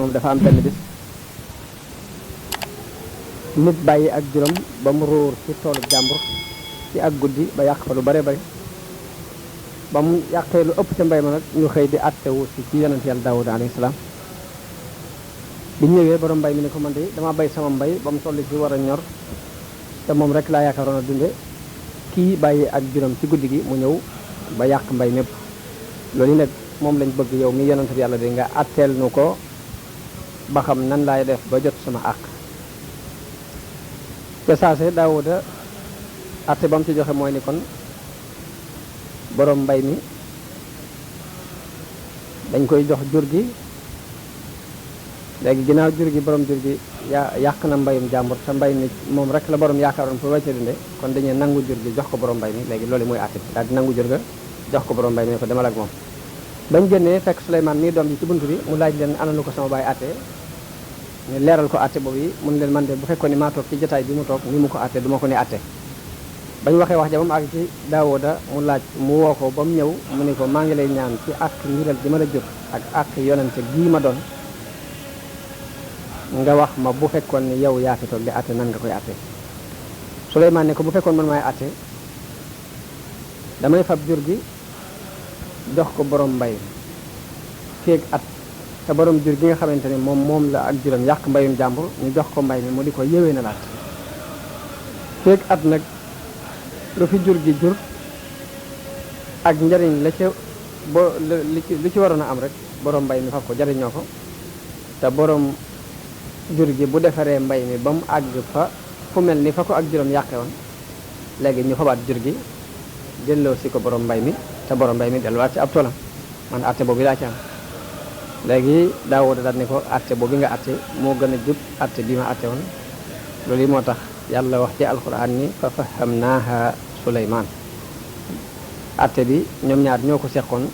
moom dafa am benn bis nit bàyyi ak juróom ba mu róor ci toolu jàmbur ci ak guddi ba yàq fa lu bare bari ba mu yàqee lu ëpp ca mbay ma nag ñu xëy di attewu si ci yonent yàlla Daawuda alayhi salaam bi ñëwee borom mbay mi ne ko man de dama bay sama mbay ba mu toll ci war a ñor te moom rek laa yaakaaroon a dunde kii bàyyi ak juróom ci guddi gi mu ñëw ba yàq mbay mépp loolu nag moom lañ bëgg yow mi yonent bi yàlla di nga atteel nu ko ba xam nan laay def ba jot sama àq te saase Daawuda atte ba mu ci joxe mooy ni kon borom mbay mi dañ koy jox jur gi léegi ginnaaw jur gi borom jur gi yàq na mbayum jàmbur te mbay mi moom rek la borom yaakaaroon pour wàcce dunde kon dañuy nangu jur gi jox ko borom mbay mi léegi loolu mooy atte bi daal di nangu jur ga jox ko borom mbay mi ko demal ak moom bañ génnee fekk Souleymane mii doom ji ci buntu bi mu laaj leen ana lu ko sama baay atte ñu leeral ko atte boobu yi mun leen man de bu fekkoon ni maa toog ci jotaay bi mu toog ni mu ko atte du ma ko ni atte bañ waxee wax ja ba mu àgg ci Daawuda mu woo ko ba mu ñëw mu ne ko maa ngi lay ñaan ci àq ngiral gi ma la jur ak àq yonente gii ma doon nga wax ma bu fekkoon ni yow yaa fi toog di atte nan nga koy atte Souleymane ne ko bu fekkoon man maay atte damay fab jur gi jox ko borom mbay feeg at te borom jur gi nga xamante ne moom la ak juróom yàq mbayum jàmbur ñu jox ko mbay mi mu di ko yëwee na laat feeg at nag lu fi jur gi jur ak njariñ la ca lu ci waroon a am rek borom mbay mi fab ko jariñoo ko te borom jur gi bu defaree mbay mi ba mu àgg fa fu mel ni fa ko ak juróom yàqe woon léegi ñu fabaat jur gi delloo si ko borom mbay mi te borom mbay mi delluwaat ci ab toolam man atte boobu laa ci am léegi Daawuda daal ne ko atte boobu nga atte moo gën a jub atte bi ma atte woon loolu yi moo tax yàlla wax ci alquran ni fa fahamnaaha Souleymane atte bi ñoom ñaar ñoo ko seqoon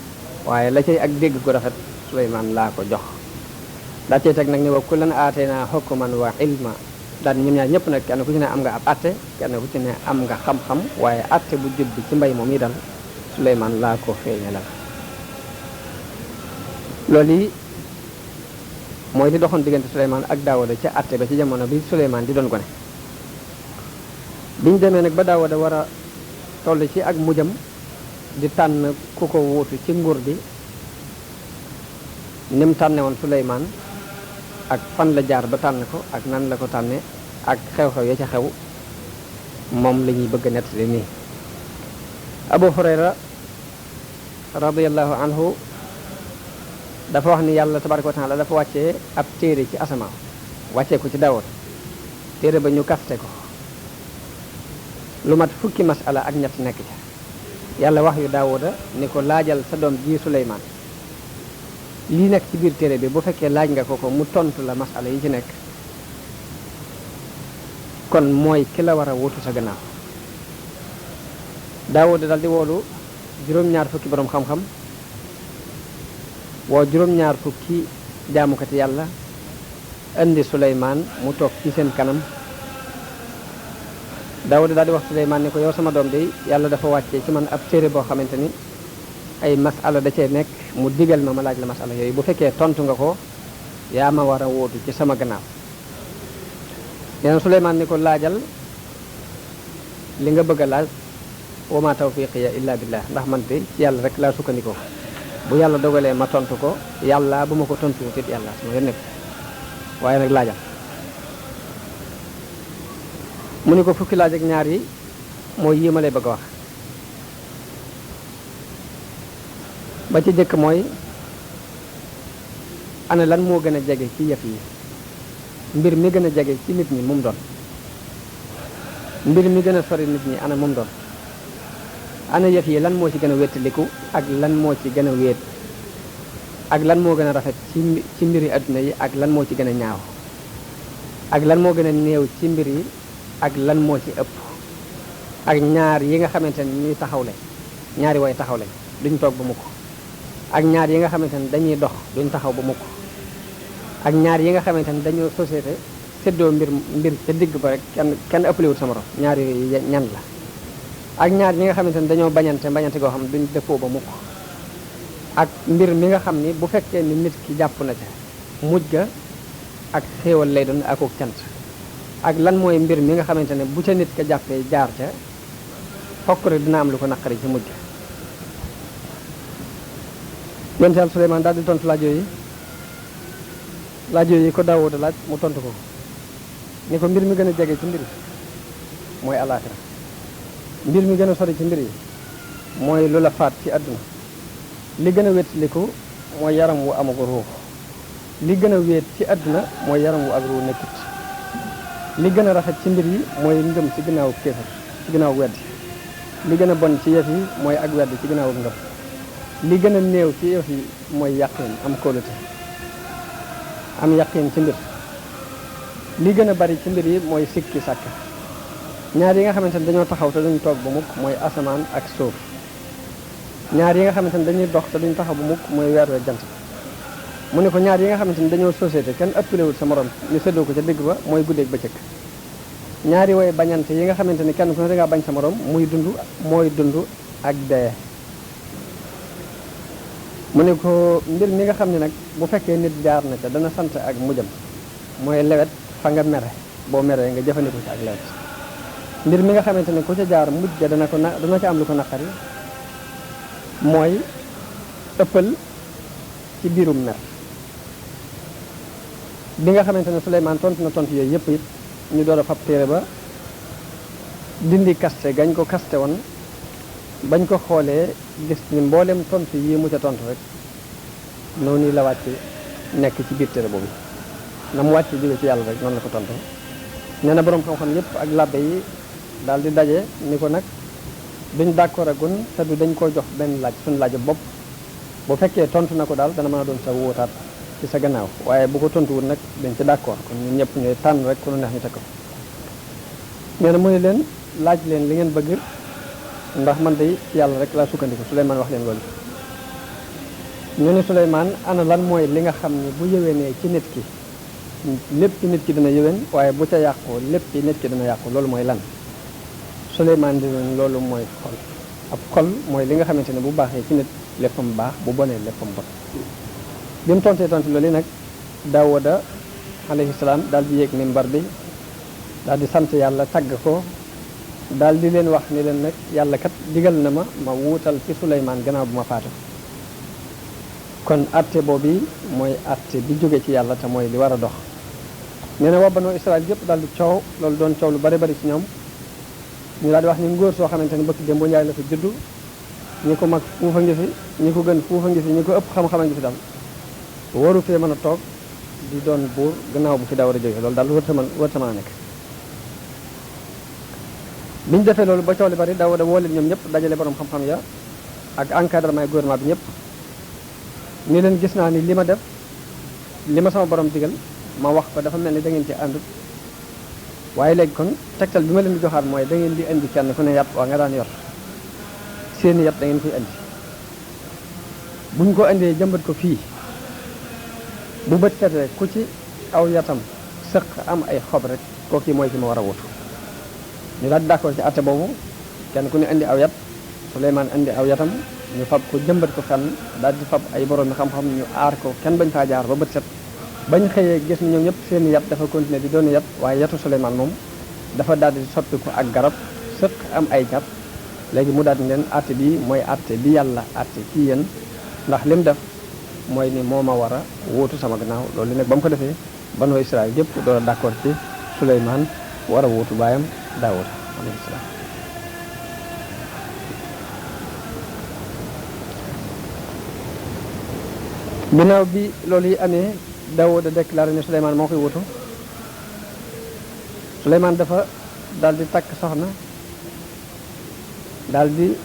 waaye la cay ak dégg gu rafet Souleymane laa ko jox daa cay teg nag ne wa kullan aataynaa hukman wa ilma daal ñoom ñaar ñëpp nag kenn ku ci ne am nga ab atte kenn ku ci ne am nga xam-xam waaye atte bu jub bi ci mbay moom yi dal Souleymane laa ko feeñalal loolu yi mooy li doxoon diggante Souleymane ak Daawuda ca atte ba ci jamono bi Souleymane di doon gone biñ demee nag ba Daawuda war a toll ci ak mujjam di tànn ku ko wuutu ci nguur gi ni mu tànne woon Souleymane ak fan la jaar ba tànn ko ak nan la ko tànne ak xew-xew ya ca xew moom la ñuy bëgg a nettali nii Abu Hurayra radiyallahu anhu dafa wax ni yàlla tabaraka wa taala dafa wàccee ab téere ci asamaaw wàccee ko ci Daawuda téere ba ñu kaste ko lu mat fukki masala ak ñett nekk ca yàlla wax yu Daawuda ni ko laajal sa doom ji Souleymane lii nekk ci biir téere bi bu fekkee laaj nga ko mu tontu la masala yi ci nekk kon mooy ki la war a wutu sa gannaaw Daawuda dal di woolu juróom-ñaar fukki borom xam-xam woo juróom-ñaar fukki jaamukati yàlla indi Souleymane mu toog ci seen kanam Daawuda daal di wax Souleymane ni ko yow sama doom de yàlla dafa wàccee ci man ab téere boo xamante ni ay masala da cee nekk mu digal ma laaj la masala yooyu bu fekkee tontu nga ko yaa ma war a wóotu ci sama gannaaw nee na Souleymane ni ko laajal li nga bëgg a laaj wa ma tawfiqiya illa billah ndax man de ci yàlla rek laa sukkandikoo bu yàlla dogalee ma tontu ko yàlla bu ma ko tontu tit yàlla sama yoon nekk waaye nag laajal mu ni ko fukki laaj ak ñaar yi mooy yi ma lay bëgg a wax ba ci jëkk mooy ana lan moo gën a jege ci yëf yi mbir mi gën a jege ci nit ñi mu doon mbir mi gën a sori nit ñi ana mu doon ana yëf yi lan moo ci gën a wéttaliku ak lan moo ci gën a wéet ak lan moo gën a rafet ci mbiri adduna yi ak lan moo ci gën a ñaaw ak lan moo gën a néew ci mbir yi ak lan moo ci ëpp ak ñaar yi nga xamante ne ñuy taxawle ñaari way taxawle duñ toog ba mukk ak ñaar yi nga xamante ne dañuy dox duñ taxaw ba mukk ak ñaar yi nga xamante ne dañoo société séddoo mbir ca digg ba rek kenn ëppaliwut sa morom ñaar yooyu ñan la ak ñaar ñi nga xamante ne dañoo bañante goo xam duñ dëppoo ba mukk ak mbir mi nga xam ni bu fekkee ni nit ki jàpp na ca mujj ga ak xéewal lay doon ak cant ak lan mooy mbir mi nga xamante ne bu ca nit ka jàppee jaar ca fokk rek dina am lu ko naqari ci mujj yonent Yàlla Suleymaan daal di tontu laaj yooyu ko Daawuda laaj mu tontu ko ni ko mbir mi gën a jege ci mbir yi mooy alaaxira mbir mi gën a sori ci mbir yi mooy lu la faat ci àdduna li gën a wétliku mooy yaram wu amagu ruux li gën a wéet ci àdduna mooy yaram wu ak ruux nekkut li gën a rafet ci mbir yi mooy ngëm ci ginnaaw kéefar ci ginnaaw weddi li gën a bon ci yëf yi mooy ak weddi ci ginnaaw ngëm li gën a néew ci yëf yi mooy yàqin am kóolute am yàqin ci mbir li gën a bari ci mbir yi mooy sikki sàkk ñaar yi nga xamante ne dañoo taxaw te duñ toog ba mukk mooy asamaan ak suuf ñaar yi nga xamante ne dañuy dox te duñ taxaw ba mukk mooy weer jant mu ne ko ñaar yi nga xamante ne dañoo société kenn ëppalewul sa morom ñu séddoo ko ca digg ba mooy guddeeg bëccëg ñaari way bañante yi nga xamante ni kenn ku ne dangaa bañ sa morom muy dund mooy dund ak dee mu ne ko mbir mi nga xam ne nag bu fekkee nit jaar na ca dana sant ak mujjam mooy lewet fa nga mere boo meree nga jëfandikoo ci ak lewet mbir mi nga xamante ne ku ca jaar mujj ga dana ca am lu ko naqari mooy ëppal ci biirum mer bi nga xamante ne Suleymaan tontu na tontu yooyu yëpp it ñu door a fab téere ba dindi kaste gañ ko kaste woon bañ ko xoolee gis ni mboolem tontu yi mu ca tontu rek noonu la wàcc nekk ci biir téere boobu na mu wàcc jóge ci yàlla rek noonu la ko tontu nee na boroom xam-xam yëpp ak labbe yi daal di daje ni ko nag duñ d'accord agun te du dañ koo jox benn laaj suñu laaju bopp bu fekkee tontu na ko daal dana mën a doon sa wóotaat ci sa gannaaw waaye bu ko tontuwul nag dañ ci d'accord kon ñun ñëpp ñooy tànn rek ku nu neex ñu teg ko nee na mu ne leen laaj leen li ngeen bëgg ndax man de ci yàlla rek laa sukkandiku Suleymaan wax leen loolu ñu ne Suleymaan ana lan mooy li nga xam ne bu yëwénee ci nit ki lépp ci nit ki dina yëwén waaye bu ca yàqoo lépp ci nit ki dina yàqu loolu mooy lan Suleymaan di leen loolu mooy xol ab xol mooy li nga xamante ne bu baaxee ci nit léppam baax bu bonee léppam bon bi mu tontee tontu loolu nag Daawuda alayhi salaam daal di yéeg minbar bi daal di sant yàlla tagg ko daal di leen wax ni leen nag yàlla kat digal na ma wuutal ci Suleymaan gannaaw bu ma faatu kon atte boobu mooy atte bi jóge ci yàlla te mooy li war a dox nee na waa Banu Israël yëpp daal di coow loolu doon coow lu bari bari ci ñoom ñu daal di wax ni ngóor soo xamante ne bëkk démb njaay la fi juddu ñi ko mag fuufa ngi fi ñi ko gën fuufa ngi fi ñi ko ëpp xam-xama ngi fi daal waru fee mën a toog di doon buur gannaaw bu fi Daawuda jóge loolu daal wërta mën a nekk bi ñu defee loolu ba coow li bari Daawuda woo leen ñoom ñëpp dajale borom xam-xam ya ak encadrement gouvernement bi ñëpp ni leen gis naa ni li ma def li ma sama borom digal ma wax ko dafa mel ni da ngeen ci àndut waaye léegi kon tegtal bi ma leen di joxaat mooy da ngeen di indi kenn ku ne yat waa nga daan yor seeni yat da ngeen koy indi buñ ko indee jëmbat ko fii bu bët setee ku ci aw yatam sëq am ay xob rek kooku mooy ki ma war a wutu ñu daal di d'accord ci atte boobu kenn ku ne indi aw yat Suleymaan indi aw yatam ñu fab ko jëmbat ko fenn daal di fab ay borom xam-xam ñu aar ko kenn bañ faa jaar ba bët set bañ xëyee gis ni ñoom ñëpp seeni yat dafa continuer di doon yat waaye yatu Suleymaan moom dafa daal di soppi ko ak garab sëq am ay cat léegi mu daal di leen atte bi mooy atte bi yàlla atte ci yéen ndax lim def mooy ni moo ma war a wóotu sama gannaaw loolu nag ba mu ko defee Banu Israël yëpp doon d'accord ci Suleymaan war a wóotu baayam Daawuda alayhi salaam ginnaaw bi loolu yi amee Daawuda déclaré ne Suleymaan moo koy wutu Suleymaan dafa daal di takk soxna daal di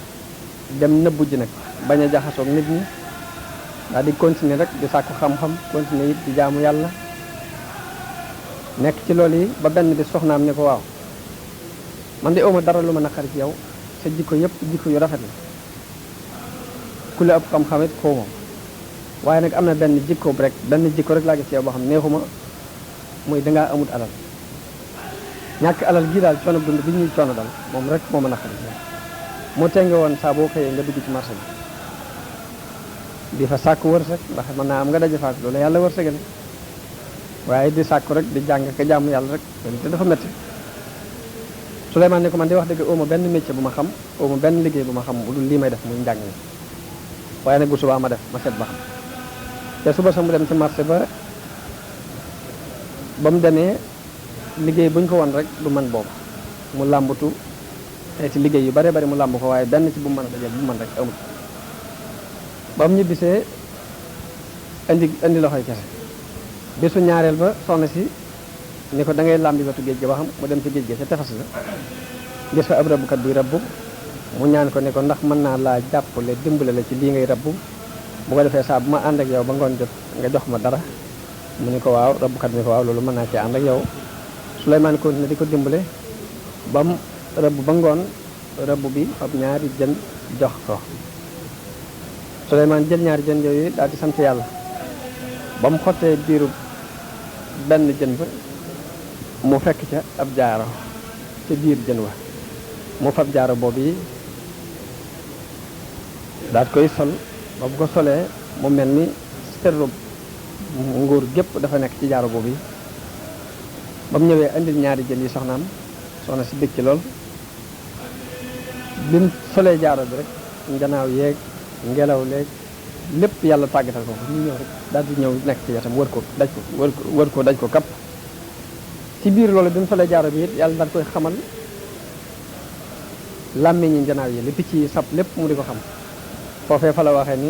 dem nëbbu ji nag bañ a jaxasoog nit ñi daal di continuer rek di sàkku xam-xam continuer it di jaamu yàlla nekk ci loolu yi ba benn bi soxnaam ne ko waaw man de awma dara lu ma naqari ci yow sa jikko yëpp jikko yu rafet la ku la ëpp xam-xam it koo moom waaye nag am na benn jikko rek laa gis ci yow boo xam neexuma muy dangaa amut alal ñàkk alal gii daal coono dund bi ñuy coono dal moom rek moo ma naqari moo tee nga woon saa boo xëyee nga dugg ci marché bi di fa sàkk wërsëg ndax mën naa am nga daje faak loolu yàlla wërsëgale waaye di sàkku rek di jàng ka jàmm yàlla rek te dafa métti Souleymane ne ko man di wax dëgg ooma benn métier bu ma xam ooma benn liggéey bu ma xam bu dul lii may def muy njàng mi waaye nag bu subaa ma def ma seet ba xam te suba sa mu dem ci marché ba mu demee liggéey buñ ko won rek du man boobu mu làmbatu ci liggéey yu bare bari mu làmb ko waaye benn ci bu mën a dajal bu man rek amul ba mu ñibbisee indi loxoy kese bisu ñaareel ba soxna si ni ko da ngay làmbi wetu géej gi ba xam mu dem ci géej gi ca tefas la gis fa ab rabbukat buy rabbu mu ñaan ko ne ko ndax mën naa laa jàppale dimbale la ci lii ngay rabbu bu ko defee saa bu ma ànd ak yow ba ngoon jot nga jox ma dara mu ni ko waaw rabbukat bi ni ko waaw loolu mën naa ci ànd ak yow Souleymane continué di ko dimbale ba mu rëbb ba ngoon rëbb bi ab ñaari jën jox ko Souleymane jël ñaari jën yooyu daal di sant yàlla ba mu xottee biiru benn jën ba mu fekk ca ab jaaro ca biir jën wa mu fab jaaro boobu yi daal koy sol ba bu ko solee mu mel ni serub nguur gépp dafa nekk ci jaaro boobu yi ba mu ñëwee indil ñaari jën yi soxna si dëkk ci lool bi mu solee jaaro bi rek njanaaw yeeg ngelaw leeg lépp yàlla tàggatal ko ñu ñëw rek daal di ñëw nekk ci wetam wër ko daj ko kapp ci biir loolu bi mu solee jaaro bi it yàlla daal koy xamal làmmiñi njanaaw yi li picc yi sab lépp mu di ko xam foofee fa la waxee ni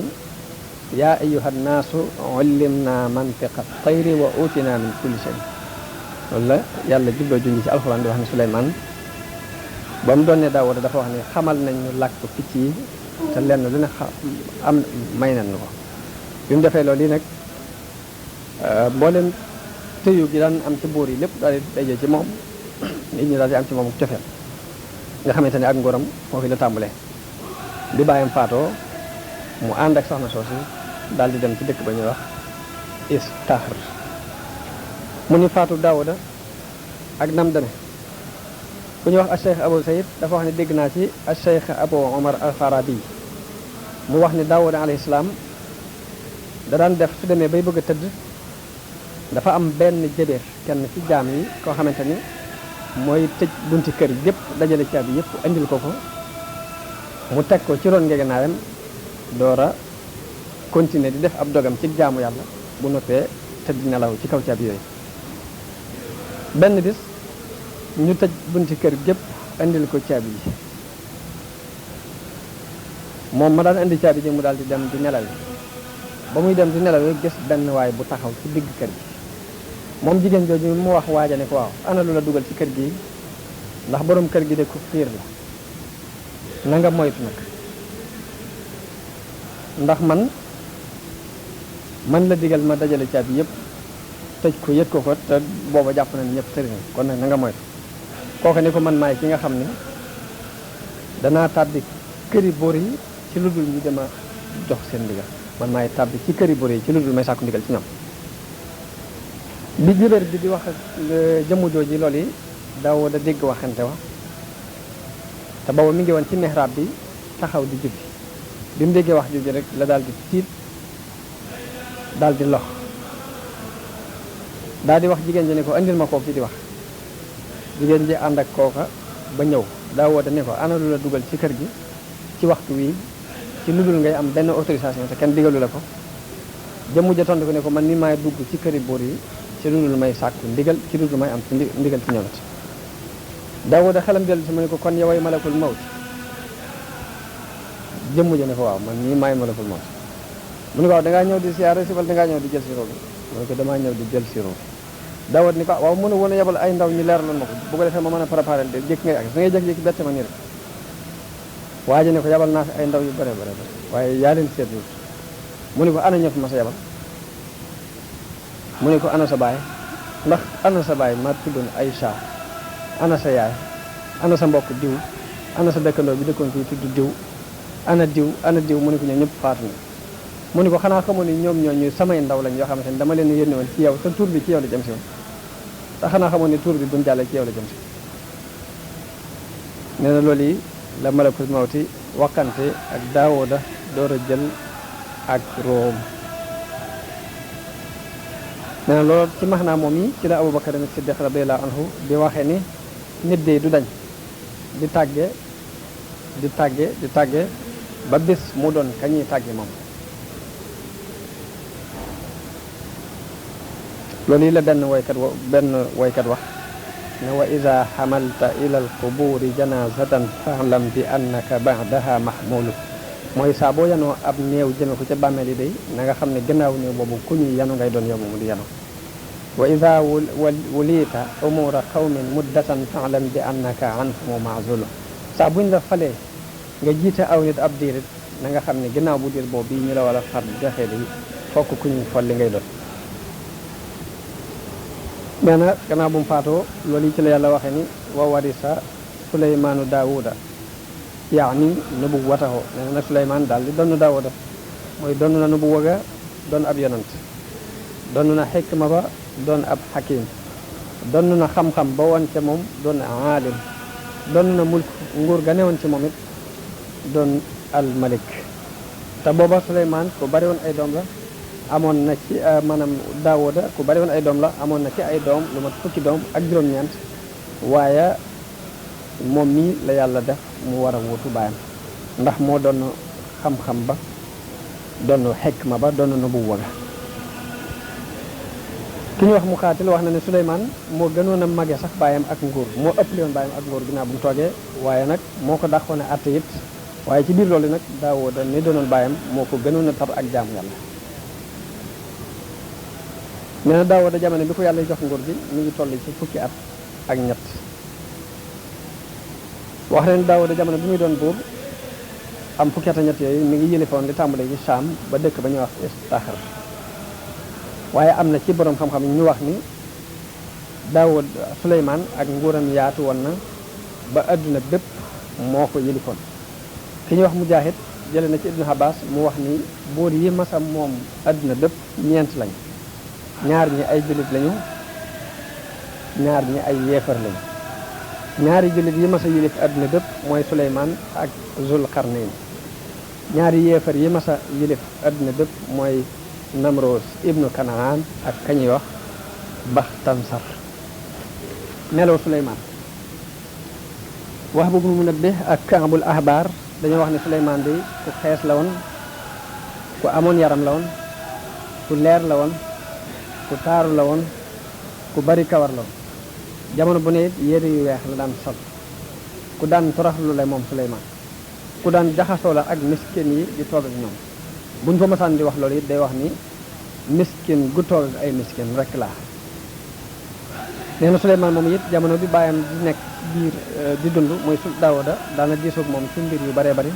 yaa ayyuha nnaasu ullimna mantiqa tayri wa utina min kulli shay loolu la yàlla jubloo junji ci alxuraan di wax ne Souleymane ba mu doon ne Daawuda dafa wax ne xamal nañ ñu làkk picc yi te lenn lu ne am may nañ ko bi mu defee loolu yi nag mboolem tëyu gi daan am ci buur yi lépp daal di daje ci moom nit ñi daal di am ci moom cofeel nga xamante ne ak nguuram foofu la tàmbalee bi bàyyam faatoo mu ànd ak soxna soosi daal di dem ci dëkk ba ñuy wax Istaxr mu ni faatu Daawuda ak nam deme ku ñuy wax al Cheikh Abou Sayid dafa wax ne dégg naa ci al Cheikh Abou Omar al Farabi mu wax ni Daawuda alayhi salaam da daan def su demee bay bëgg a tëdd dafa am benn jëbeer kenn ci jaam yi koo xamante ni mooy tëj bunti kër yëpp dajale caabi yëpp andil ko mu teg ko ci ron ngegenaayam door a continuer di def ab dogam ci jaamu yàlla bu noppee tëdd nelaw ci kaw caabi yooyu benn bis ñu tëj bunti kër gépp andil ko caabi ji moom ma daan indi caabi ji mu daal di dem di nelaw ba muy dem di nelaw gis benn waay bu taxaw ci digg kër gi moom jigéen jooju mu wax waaja ne ko waaw ana lu la dugal ci kër gi ndax borom kër gi de ku fiir la na nga moytu nag ndax man la digal ma dajale caabi yëpp tëj ko yët ko te booba jàpp na ñëpp tëri na kon nag na nga moytu kooku ne ko man maay ki nga xam ne danaa tàbbi këri bor yi ci lu dul ñu dem a jox seen ndigal man maay tàbbi ci këri bor yi ci lu dul may sàkku ndigal ci ñoom bi jibéer bi di wax ak jëmmu jooji loolu yi daaw da dégg waxante wa te booba mi ngi woon ci mihrab bi taxaw di julli bi mu déggee wax jooju rek la daal di tiit daal di lox daal di wax jigéen ji ne ko andil ma kooku ci di wax jigéen ji ànd ak kooka ba ñëw daa woote ne ko ana lu la dugal ci kër gi ci waxtu wi ci lu dul ngay am benn autorisation te kenn digalu la ko jëmmu ja tontu ko ne ko man ni maay dugg ci këri buur yi ci lu dul may sàkku ndigal ci lu dul may am ci ndigal ci ñoom it Daawuda xelam dellu si mu ne ko kon yoway malakul mawt jëmmu ja ne ko waaw man nii maay malakul mawt mu ne ko waaw dangaa ñëw di siyaare si wala dangaa ñëw di jël si roobi mu ne ko damaa ñëw di jël si roobi Daawuda ni ko waaw mënu woon a yebal ay ndaw ñu leeraloon ma ko bu ko defee ma mën a préparé de jékki ngay ak da ngay jékki-jékki bette ma nii rek waa ji ne ko yabal naa fi ay ndaw yu bare waaye yaa leen seetlu mu ne ko ana ñëw fi ma sa yabal mu ne ko ana sa baay ndax ana sa baay ma tuddoon Aïcha ana sa yaay ana sa mbokk diw ana sa dëkkandoo bi dëkkoon fii tudd diw ana diw mu ne ko ñoom ñëpp faatu na mu ne ko xanaa xamoon ni ñoom ñooñu samay ndaw lañ yoo xamante ni dama leen yónni woon ci yow te tur bi ci yow la jëm si woon te xanaa xamoon ni tur bi buñ jàllee ci yow la jëm si nee na loolu yi la malakul mawti waxante ak Daawuda door a jël ak room nee na loolu ci max naa moom yi ci la Abubakar Siddiq radiyallahu anhu di waxee ni nit de du dañ di tàgge di tàgge di tàgge ba bis mu doon kañuy tàgge moom. loolu yi la benn woykat wax ne wa ida xamalta ila alquburi janazatan faalam bi annaka ba'daha mahmulu mooy saa boo yanoo ab néew jëme ko ca bàmmeel yi day na nga xam ne gannaaw néew boobu ku ñuy yanu ngay doon yow moomu di yanu wa ida wulita umura qawmin muddatan faalam bi annaka anhumu maazulu saa buñ la falee nga jiite aw nit ab diirit na nga xam ne gannaaw bu diir boobu bii ñu la war a far joxe day fokk ku ñuy folli ngay doon. nee na gannaaw bu mu faatoo loolu yi ci la yàlla waxee ni wa warisa suleymaanu daawuda yaani nubuwwatahu nee na nag suleymaan daal di donn daawuda mooy donn na nubuwwa ga doon ab yonant donn na xikma ba doon ab xakim donn na xam-xam ba woon ca moom doon aalim donn na mulk nguur ga newoon ci moom it doon al malik te booba suleymaan ku bari woon ay doom la amoon na ci maanaam daawuda ku bari woon ay doom la amoon na ci ay doom lu mat fukki doom ak juróom-ñeent waaye moom mii la yàlla def mu war a wutu baayam ndax moo doon xam-xam ba doon xikma ba doon nubuwwa ga ki ñu wax mu xaatil wax na ne Suleymaan moo gënoon a mage sax baayam ak nguur moo ëppale woon baayam ak nguur ginnaaw bu mu toogee waaye nag moo ko dàqoon a àtte it waaye ci biir loolu nag daawuda ni doonoon baayam moo ko gënoon a tar ak jaamu yàlla. nee na daawuda jamono bi ko yàlla jox nguur gi mi ngi toll ci fukki at ak ñett wax leen daawuda jamono bi muy doon buur am fukki at ak ñett yooyu mi ngi yëlifoon li tàmbale ci Saam ba dëkk ba ñuy wax Istaxar waaye am na ci borom xam-xam ñu wax ni daawud Suleymaan ak nguuram yaatu woon na ba adduna bépp moo ko yëlifoon ki ñuy wax Mujaahid jële na ci Ibnu Abbas mu wax ni buur yi masa moom adduna bépp ñeent lañ ñaar ñi ay jullit lañu ñaar ñi ay yéefar lañu ñaari jullit yi masa yilif adduna bépp mooy Suleymaan ak Zulqarnayn ñaari yéefar yi masa yilif adduna bépp mooy Namroos ibnu Kanaan ak kañuy wax Baxtansar meloo Suleymaan wax boobu mu Munabbih ak Kaabul Ahbaar dañoo wax ne Suleymaan bi ku xees la woon ku amoon yaram la woon ku leer la woon ku taaru la woon ku bari kawar la woon jamono bu ne it yére yu weex la daan sol ku daan toroxlu la moom Suleymaan ku daan jaxasoo la ak miskin yi di toog ak ñoom buñ ko masaan di wax loolu it day wax ni miskin gu toog ak ay miskin rek laa nee na Suleymaan moom it jamono bi bàyyam di nekk biir di dund mooy su Daawuda daana diisoog moom ci mbir yu baree bari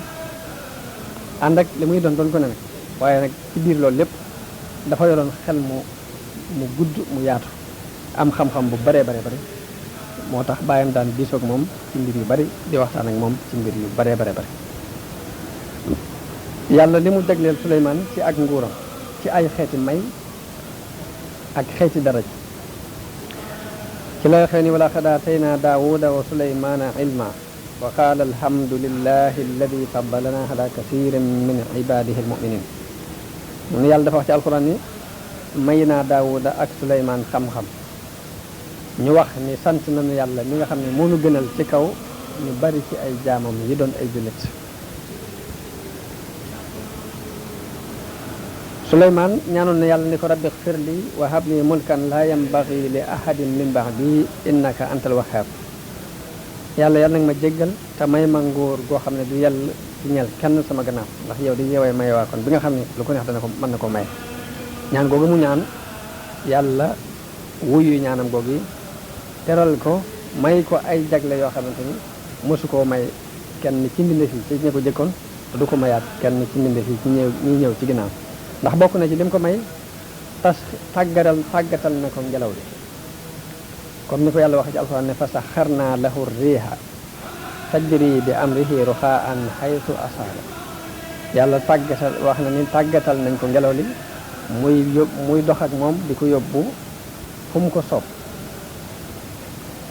ànd ak li muy doon ko ne nag waaye nag ci biir loolu lépp dafa yoroon xel mu gudd mu yaatu am xam-xam bu baree bari moo tax bàyyam daan diisoog moom ci mbir yu bari di waxtaan ak moom ci mbir yu baree bari yàlla li mu jagleel Suleymaan ci ak nguuram ci ay xeeti may ak xeeti daraj ci lay xëy ni wala qad aataynaa daawuda wa Suleymaana ilma wa qaala alhamdulillahi alladi faddalana ala kathirin min ibadihi almuminin mun yàlla dafa wax ci alquran ni may naa daawuda ak Suleymaan xam-xam ñu wax ni sant nañu yàlla mi nga xam ne moo nu gënal ci kaw ñu bari ci ay jaamam yi doon ay jullit Suleymaan ñaanoon na yàlla ni ko rabbi xfir li wa hab li mulkan laa yambagi li ahadin min ba'di innaka antal wahhab yàlla nag ma jéggal te may ma nguur goo xam ne du yàlla ci ñel kenn sama gannaaw ndax yow di yeewee may waa kon bi nga xam ne lu ko neex dana ko mën na ko may ñaan googu mu ñaan yàlla wuyu ñaanam googu teral ko may ko ay jagle yoo xamante ni mosu koo may kenn ci mbindeef yi ci ñi ko jëkkoon te du ko mayaat kenn ci mbindeef yi ci ñi ñëw ci ginnaaw ndax bokk na ci lim ko may tàggatal na ko ngelaw li comme ni ko yàlla waxee ci alxuraan ne fa saxarnaa lahu riiha tajri bi amrihi ruxaan xaytu asaaba yàlla wax na ni tàggatal nañ ko ngelaw li muy dox ak moom di ko yóbbu fu mu ko soob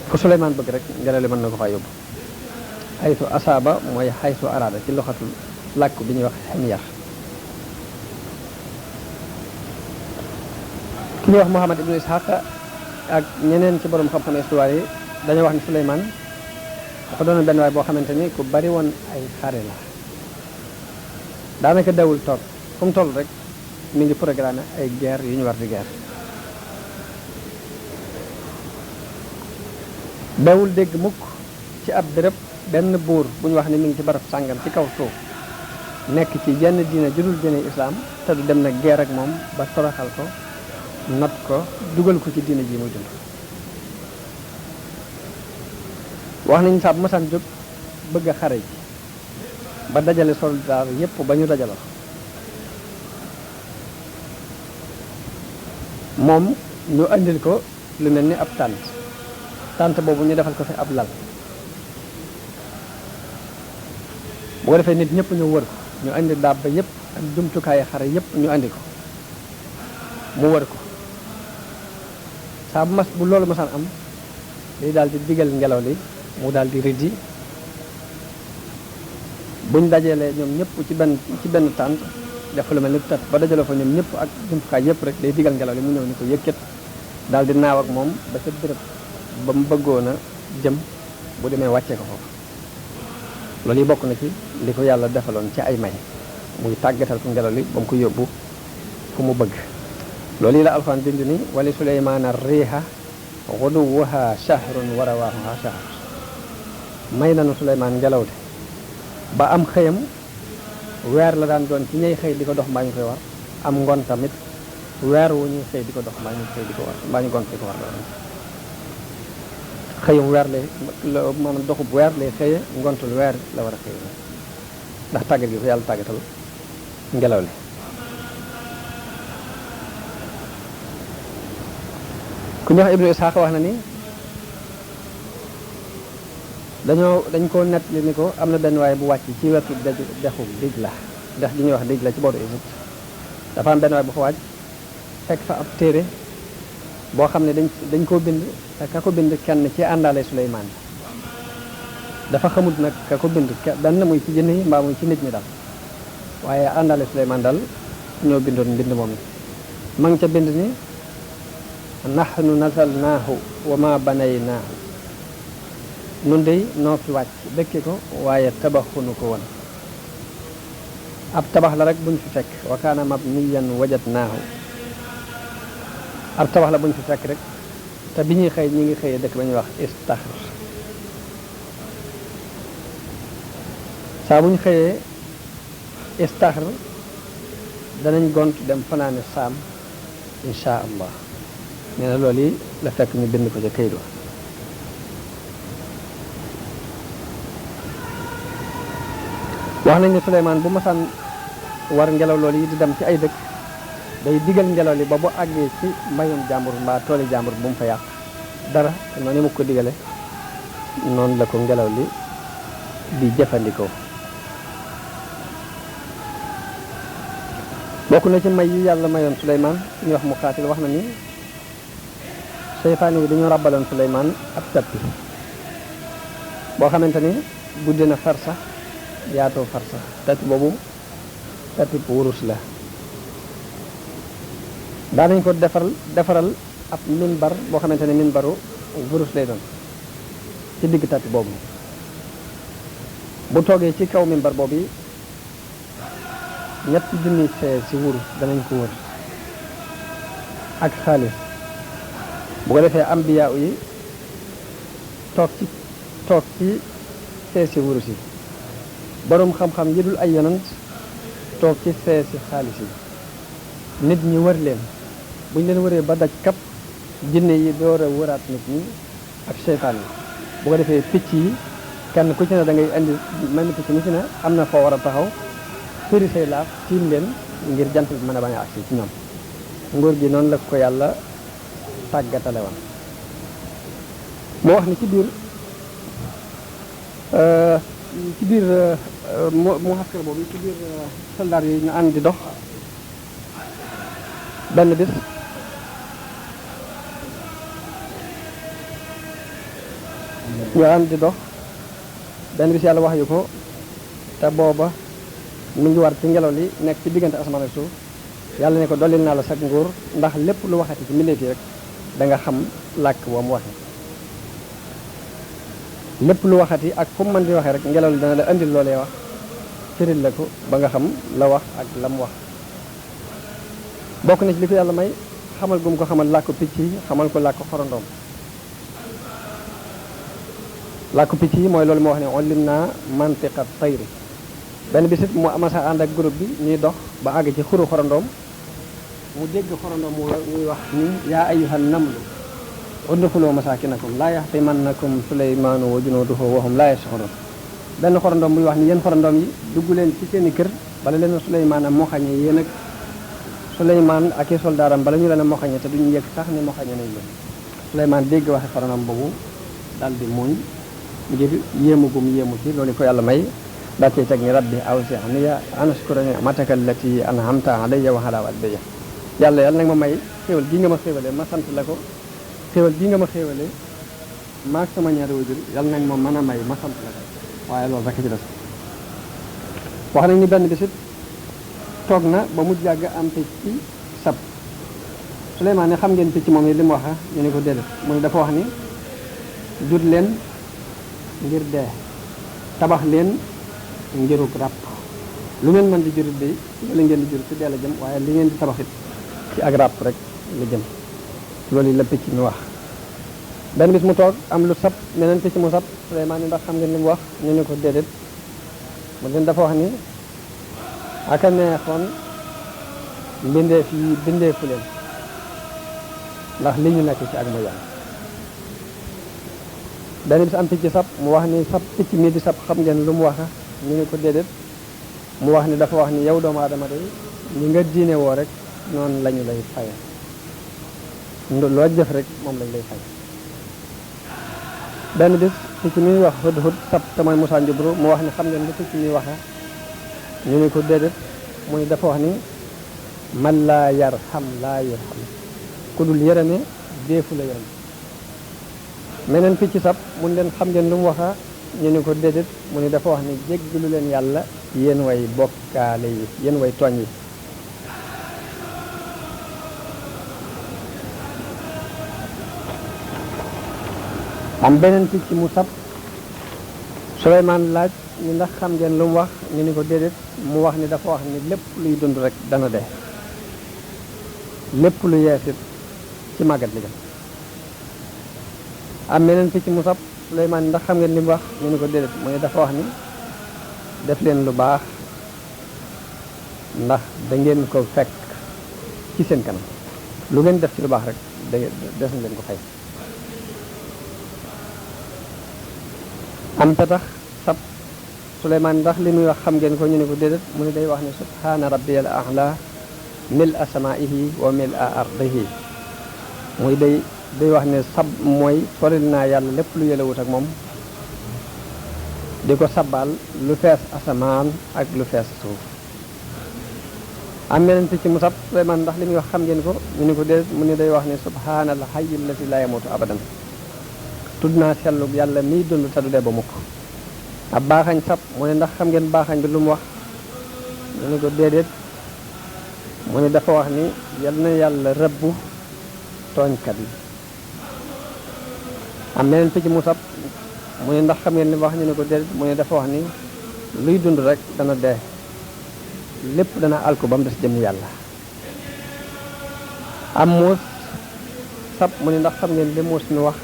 fu Suleymaan bëgg rek ngelaw li mën na ko faa yóbbu xaytu asaaba mooy xaytu araada ci loxatul làkk bi ñuy wax ximyar ki ku ñuy wax Muhammad ibnu Ishaq ak ñeneen ci borom xam-xam histoire yi dañoo wax ni Suleymaan dafa doon benn waay boo xamante ni ku bari woon ay xare la daanaka dawul toog fu mu toll rek mi ngi programme ay guerre yu ñu war di guerre dawul dégg mukk ci ab béréb benn buur bu ñu wax ne mi ngi ci barab sàngam ci kaw suuf nekk ci jenn diine judul diine islaam te du dem na guerre ak moom ba toroxal ko not ko dugal ko ci diine ji muy dund wax nañu saa bu masaan jóg bëgg a xare ji ba dajale soldaar yépp ba ñu dajaloo moom ñu andil ko lu mel ni ab tànt boobu ñu defal ko fi ab lal bu ko defee nit ñëpp ñu wër ko ñu andi dabba yépp ak jumtukaayu xare yépp ñu andi ko mu wër ko saa bu loolu masaan am day daal di digal ngelaw li mu daal di riddi buñ dajalee ñoom ñëpp ci benn tànt def lu mel ni tat ba dajaloo fa ñoom ñëpp ak jumtukaay yépp rek day digal ngelaw li mu ñëw ni ko yëkkat daal di naaw ak moom ba ca béréb ba mu bëggoon a jëm bu demee wàccee ko foofu loolu yi bokk na ci li ko yàlla defaloon ci ay may muy tàggatal ko ngelaw li ba mu ko yóbbu fu mu bëgg loolu yi la alxuraan bind ni wali suleymaana riiha xuduwuha shahrun wa rawaahuha shahr may nanu suleymaan ngelaw li ba am xëyam weer la daan doon ci ñay xëy di ko dox mbaa ñu koy war am ngoon tamit weer wu ñuy xëy di ko dox mbaa ñu xëy di ko war mbaa ñu gont di ko war xëyum weer lay maanaam doxub weer lay xëye ngontul weer la war a xëye ndax tàggat gi ko yàlla tàggatal ngelaw li ku ñu wax Ibnu Ishaq wax na ni dañ ko nett li ni ko am na benn waaye bu wàcc ci wetu dexu Dijla dex gi ñuy wax Dijla ci booru Égypte dafa am benn waaye bu fa wàcc fekk fa ab téere boo xam ne dañ koo bind te ka ko bind kenn ci àndaale Suleymaan dafa xamut nag ka ko bind benn muy ci jinne yi mbaa muy ci nit ñi daal waaye àndaale Suleymaan daal ñoo bindoon mbind moom ma ngi ca bind ni nahnu nasalnaahu wa ma banaynaahu nun dey noo fi wàcc dëkke ko waaye tabaxunu ko woon ab tabax la rek buñ fi fekk wa kaana mabniyan wajadnaahu ab tabax la buñ fi fekk rek te bi ñuy xëy ñi ngi xëyee dëkk ba ñuy wax istaxr saa buñ xëyee istaxr danañ gont dem fanaane saam insha allah nee na loolu yi la fekk ñu bind ko ca kayit wa wax nañ ne Suleymaan bu masaan war ngelaw loolu yi di dem ci ay dëkk day digal ngelaw li ba bu àggee ci mbayum jàmbur mbaa tooli jàmbur bu mu fa yàq dara te noonu mu ko digale noonu la ko ngelaw li di jëfandikoo bokk na ci may yi yàlla mayoon Suleymaan ñu wax mu xaatil wax na ni seytaane yi dañoo ràbbaloon Suleymaan ab tappi boo xamante ni guddi na farsa yaatoo farsa tappi boobu tappi bu wurus la daanañ ko defaral ab minbar boo xamante ne minbaru wurus lay doon ci digg tappi boobu bu toogee ci kaw minbar boobu yi ñetti junni fee ci wurus danañ ko wër ak xaalis bu ko defee ambiya yi toog ci fee ci wurus yi boroom xam-xam yi dul ay yonant toog ci fee ci xaalis yi nit ñi wër leen buñ leen wëree ba daj kap jinne yi door a wëraat nit ñi ak seytaan yi bu ko defee picc yi kenn ku ci ne da ngay indi mel ni picc mu ci ne am na foo war a taxaw firi say laaf tiim leen ngir jant bi mën a bañ a agsi ci ñoom nguur gi noonu la ko yàlla tàggatale woon moo wax ni ci biir mu xaskar boobu ci biir soldaar yi ñu ànd di dox benn bis yàlla wax yu ko te booba mi ngi war ci ngelaw li nekk ci diggante asamaan ak suuf yàlla ne ko dollil naa la sag nguur ndax lépp lu waxati ci mbindeef yi rek da nga xam làkk woo mu waxe lépp lu waxati ak fu mu mën di waxee rek ngelaw li dana la andil loolee wax firil la ko ba nga xam la wax ak la mu wax bokk na ci li ko yàlla may xamal gum ko xamal làkku picc yi xamal ko làkku xorondoom làkku picc yi mooy loolu moo wax ne ullim naa mantiqa tayri benn bisit mu amasa ànd ak groupe bi ñuy dox ba àgg ci xuru xorondoom mu dégg xorondoom muy wax ni yaa ayyuhan namlu udxuluu masaakinakum laa yaxtimannakum suleymaanu wa junuuduhu wa hum laa yash'uruun benn xorondoom buy wax ni yéen xorondoom yi dugg leen ci seen i kër bala leen suleymaan a moxañe yéen ak suleymaan ak i soldaaram bala ñu leen a moxañe te duñu yëg sax ni moxañe nañ leen suleymaan dégg waxe xorondoom boobu daal di muñ ngir yéemu gum yéemu ci loolu ko yàlla may daa cay teg ni rabbi awzi'ni an ashkura ni'mataka allati an'amta alayya wa ala walidayya yàlla nag ma may xéewal gi nga ma xéewalee ma sant la ko xéewal gi nga ma xéewalee maag sama ñaari wajur yàlla nag ma mën a may ma sant la ko waaye loolu rek ci des wax nañ ni benn bisit toog na ba mu jàgg am picc ci sab Suleymaan ne xam ngeen picc moom yi li mu wax ñu ne ko déedéet mu ne dafa wax ni jur leen ngir dee tabax leen ngiruk ràpp lu ngeen mën di jurit day li ngeen di jur ci dee la jëm waaye li ngeen di tabaxit ci ak ràpp rek la jëm loolu yi la picc mi wax benn bis mu toog am lu sab meneen picc mu sab Suleymaan ni ndax xam ngeen li mu wax ñu ne ko déedéet mu leen dafa wax ni aka neexoon mbindeef yi bindeefu leen ndax li ñu nekk ci ak ma yàlla benn bis am picc sab mu wax ni sab picc mi di sab xam ngeen lu mu wax ñu ne ko déedéet mu wax ni dafa wax ni yow doomu aadama day ñi nga diine woo rek noonu lañu lay faye loo jëf rek moom lañ lay fay benn bis picc mi wax hudhud sab te mooy Musaa Njubru mu wax ni xam ngeen lu picc mi waxe ñu ne ko déedéet mu ni dafa wax ni man laa yarham laa yurham ku dul yërëme deefu la yërëm meneen picc sab mun leen xam ngeen lu mu waxa ñu ne ko déedéet mu ni dafa wax ni jéggalu leen yàlla yéen way bokkaale yi yéen way tooñ yi am beneen picc mu sab Suleymaan laaj ni ndax xam ngeen lu mu wax ñu ni ko déedéet mu wax ni dafa wax ni lépp luy dund rek dana dee lépp lu yeesit ci màggat li jëm am meneen picc mu sab Suleymaan ndax xam ngeen li mu wax ñu ni ko déedéet mu ne dafa wax ni def leen lu baax ndax da ngeen ko fekk ci seen kanam lu ngeen def ci lu baax rek des na leen ko fay am ta tax sab Suleymaan ndax li muy wax xam ngeen ko ñu ne ko déedéet mu ne day wax ne subhaana rabbiyal a'la mil a samaihi wa mil a ardihi muy day wax ne sab mooy soril naa yàlla lépp lu yëlewut ak moom di ko sabal lu fees asamaan ak lu fees suuf am meneen picc mu sab Suleymaan ndax li muy wax xam ngeen ko ñu ne ko déedéet mu ne day wax ne subhaanal hayyil lazi laa yamuutu abadan tudd naa sellu yàlla miy dund te du dee ba mukk ab baaxañ sab mu ne ndax xam ngeen baaxañ bi lu mu wax ñu ne ko déedéet mu ne dafa wax ni yal na yàlla rëbbu tooñkat yi am meneen picc mu sab mu ne ndax xam ngeen li mu wax ñu ne ko déedéet mu ne dafa wax ni luy dund rek dana dee lépp dana alku ba mu des jëm yàlla am muus sab mu ne ndax xam ngeen li muus mi wax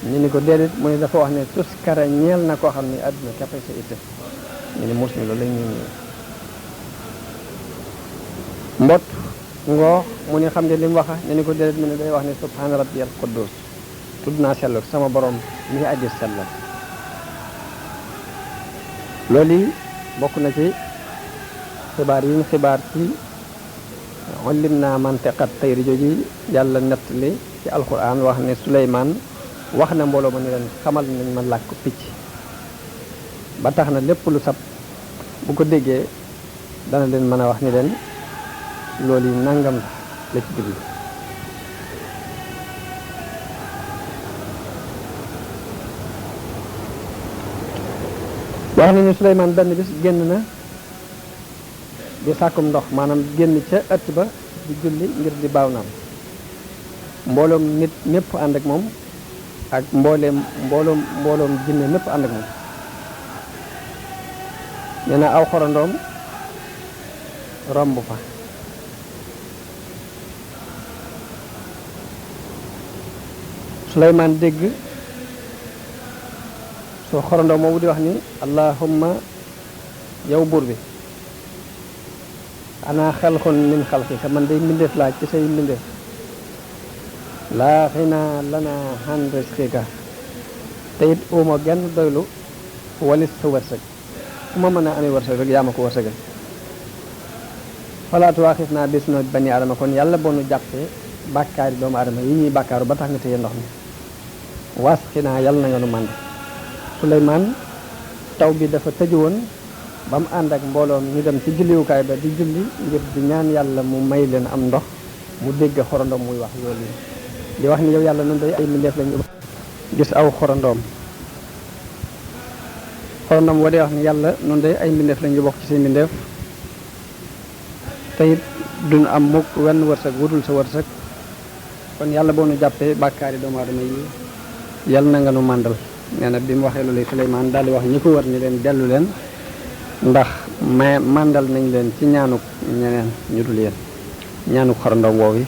ñu ni ko déedéet mu ne dafa wax ne tuskara ñeel na koo xam ne àdduna képp sa itte ñu ne muus mi loolu lañ ñu mbott ngoo mu ne xam ngeen li mu wax ñu ni ko déedéet mu ne day wax ne subhaana rabbiyal quddus tudd naa sellu sama borom mi aji sellal loolu yi bokk na ci xibaar yi ñu xibaar ci ullim naa mantiqat tayri jooji yàlla nettali ci alquran wax ne Suleymaan wax na mbooloo ma ni leen xamal nañ ma làkk picc ba tax na lépp lu sab bu ko déggee dana leen mën a wax ni leen loolu yi nangam la ci jublu wax nañu Suleymaan benn bis génn na di sàkkum ndox maanaam génn ca ëtt ba di julli ngir di baaw naan mbooloom nit mépp ànd ak moom ak mbooloom jinne mépp ànd ak moom nee na aw xorandoom romb fa Suleymaan dégg soo xorandoom moomu di wax ni allahumma yow buur bi ana xalqun min xalqika man day mbindeef laa ci say mbindeef laa xinaa lana han risqika te it uma genn doylu walis sa wërsëg fu ma mën a amee wërsëg rek yaa ma ko wërsëgal falaatu waaxis naa bis no bani adama kon yàlla boo nu jàppee bàkkaari doomu adama yi ñuy bàkkaaru ba tax nga téye ndox mi was xinaa yàlla na nga nu mànd Suleymaan taw bi dafa tëju woon ba mu ànd ak mbooloom ñu dem ci julliwukaay ba di julli ngir di ñaan yàlla mu may leen am ndox mu dégg xorandoom muy wax loolu yi di wax ni yow yàlla nun day ay mbindeef lañu gis aw xorandoom wa dee wax ni yàlla nun day ay mbindeef lañu bokk ci say mbindeef te it duñ am mukk wenn wërsëg wutul sa wërsëg kon yàlla boo nu jàppee bàkkaari doomu aadama yi yàlla na nga nu màndal nee na bi mu waxee loolu Suleymaan daal di wax ñi ko wër ni leen dellu leen ndax màndal nañ leen ci ñaanuk ñeneen ñu dul yéen ñaanuk xorandoom woowu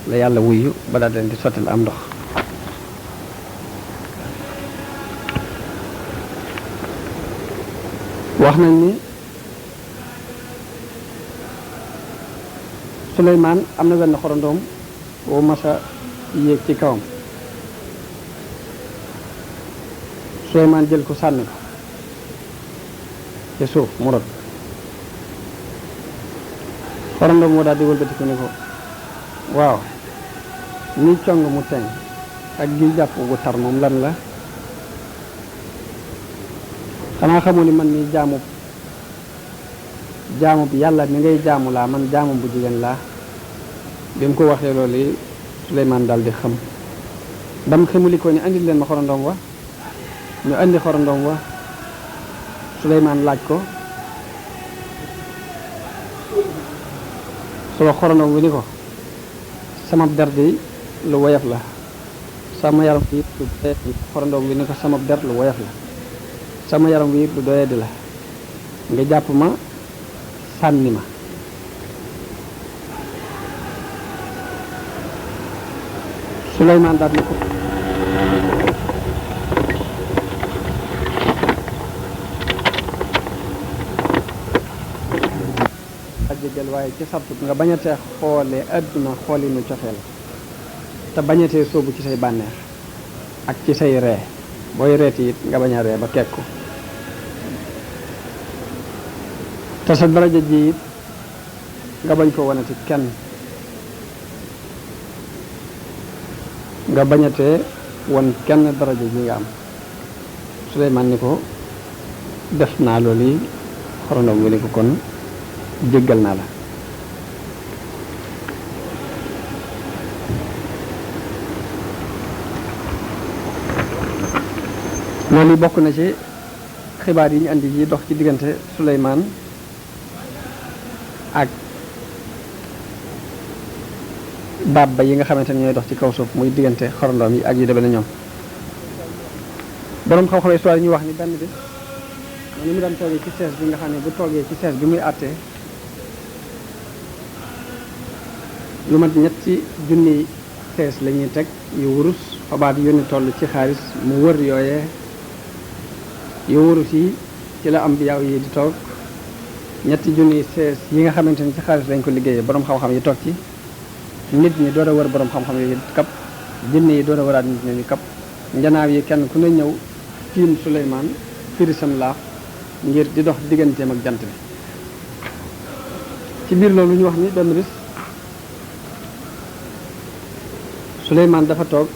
la yàlla wuyu ba daal leen di sottil am ndox wax nañ ni Suleymaan am na wenn xorandoom woo masa yéeg ci kawam Suleymaan jël ko sànni ko ci suuf mu rot xorandoom moo daal di wëlbatiku ni ko waaw ni cong mu teŋ ak gi jàpp gu tar moom lan la xanaa xamu ni man ni jaamu bi yàlla mi ngay jaamu laa man jaamu bu jigéen laa bi mu ko waxee loolu yi Suleymaan daal di xam dam xamuli ko ni andil leen ma xorandoom wa ñu andi xorandoom wa Suleymaan laaj ko soo xorandoom wi ni ko sama der di lu woyof la sama yaram wi lu doyadi xorandoom wi ni ko sama der lu woyof la sama yaram wi lu doyadi la nga jàpp ma sànni ma Suleymaan daal ni ko jéggal waaye ci sartut nga bañatee xoole adduna xoolinu cofeel te bañatee sóobu ci say bànneex ak ci say ree booy reeti it nga bañ a ree ba kekku te sa daraja ji it nga bañ ko wanati kenn nga bañatee won kenn daraja ji nga am Suleymaan ni ko def naa loolu yi xorandoom wi ni ko kon jéggal naa la loolu bokk na ci xibaar yi ñu andi yi dox ci diggante Suleymaan ak dabba yi nga xamante ne ñooy dox ci kaw suuf muy diggante xorandoom yi ak yu demee na ñoom boroom xam-xam histoire yi ñuy wax ni benn bi ni mu daan toogee ci sees bi nga xam ne bu toogee ci sees bi muy àttee lu mat ñetti junni sees la ñuy teg yu wurus xobaat yu ni toll ci xaalis mu wër yooyee yu wurus yi ci la am bi yaaw yi di toog ñetti junni sees yi nga xamante ni ci xaalis lañ ko liggéeyee boroom xam-xam yi toog ci nit ñi door a wër boroom xam-xam yi kap jinne yi door a wëraat nit ñi kap njanaaw yi kenn ku ne ñëw tiim Suleymaan firisam laaf ngir di dox digganteem ak jant bi ci biir loolu ñu wax ni benn bis Suleymaan dafa toog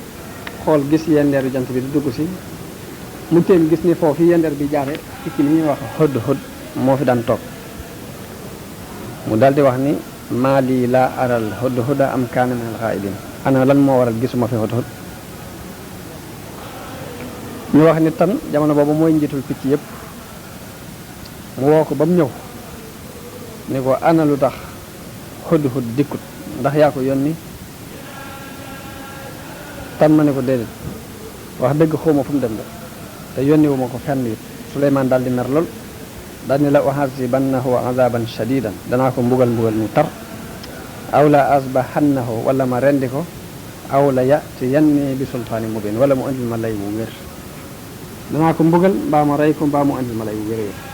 xool gis yendeeru jant bi di dugg si mu téen gis ni foofu yendeer bi jaare picc mi ñuy wax xëdd xëdd moo fi daan toog mu daldi wax ni maa lii laa aral xëdd xëdda am kaana minal xaa'iliin ana lan moo waral gisuma fi xëdd xëdd ñu wax ni tan jamono boobu mooy njiitul picc yépp mu woo ko ba mu ñëw ni ko ana lu tax Hudhud dikkut ndax yaa ko yónni tan ma ne ko déedéet wax dëgg xawma fu mu dem de te yónni wu ma ko fenn it Suleymaan daal di mer lool daal ni la u'azibannahu azaban shadidan danaa ko mbugal mu tar aw la asbahannahu wala ma rendi ko aw la ya'tiyanni bi sultaani mubin wala mu andil ma lay wu wér danaa ko mbugal mbaa ma rey ko mbaa mu andil ma lay wu wér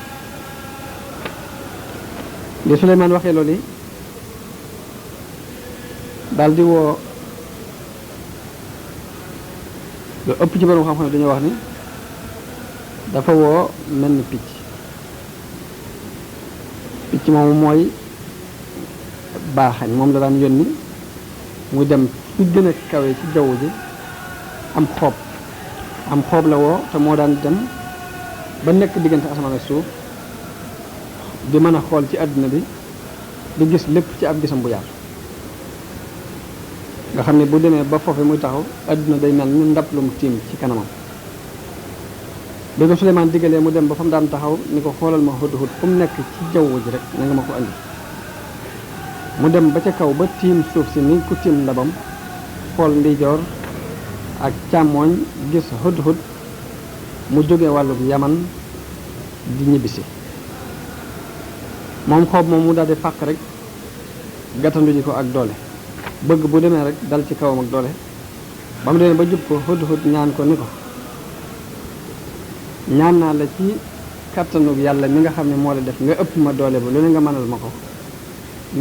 li Suleymaan waxee loolu yi daal di woo lu ëpp ci borom xam-xam dañoo wax ni dafa woo mel ni picc moomu mooy baaxañ moom la daan yónni mu dem fi gën a kawe ci jaww ji am xoob la woo te moo daan dem ba nekk diggante asamaan ak suuf di mën a xool ci àdduna bi di gis lépp ci ab gisam bu yaatu nga xam ne bu demee ba foofu muy taxaw àdduna day mel ni ndab lu mu tiim ci kanamam bi ko Suleymaan diggalee mu dem ba fa mu daan taxaw ni ko xoolal ma Hudhud fu mu nekk ci jaww ji rek na nga ma ko andi mu dem ba ca kaw ba tiim suuf si ni ku tiim ndabam xool ndeyjoor ak càmmooñ gis Hudhud mu jóge wàllub Yaman di ñibbisi moom xoob moom mu daal di fàq rek gàttandu ji ko ak doole bëgg bu demee rek dal ci kawam ak doole ba mu demee ba jub ko Hudhud ñaan ko ni ko ñaan naa la ci kàttanug yàlla mi nga xam ne moo la def nga ëpp ma doole ba lu ne nga mënal ma ko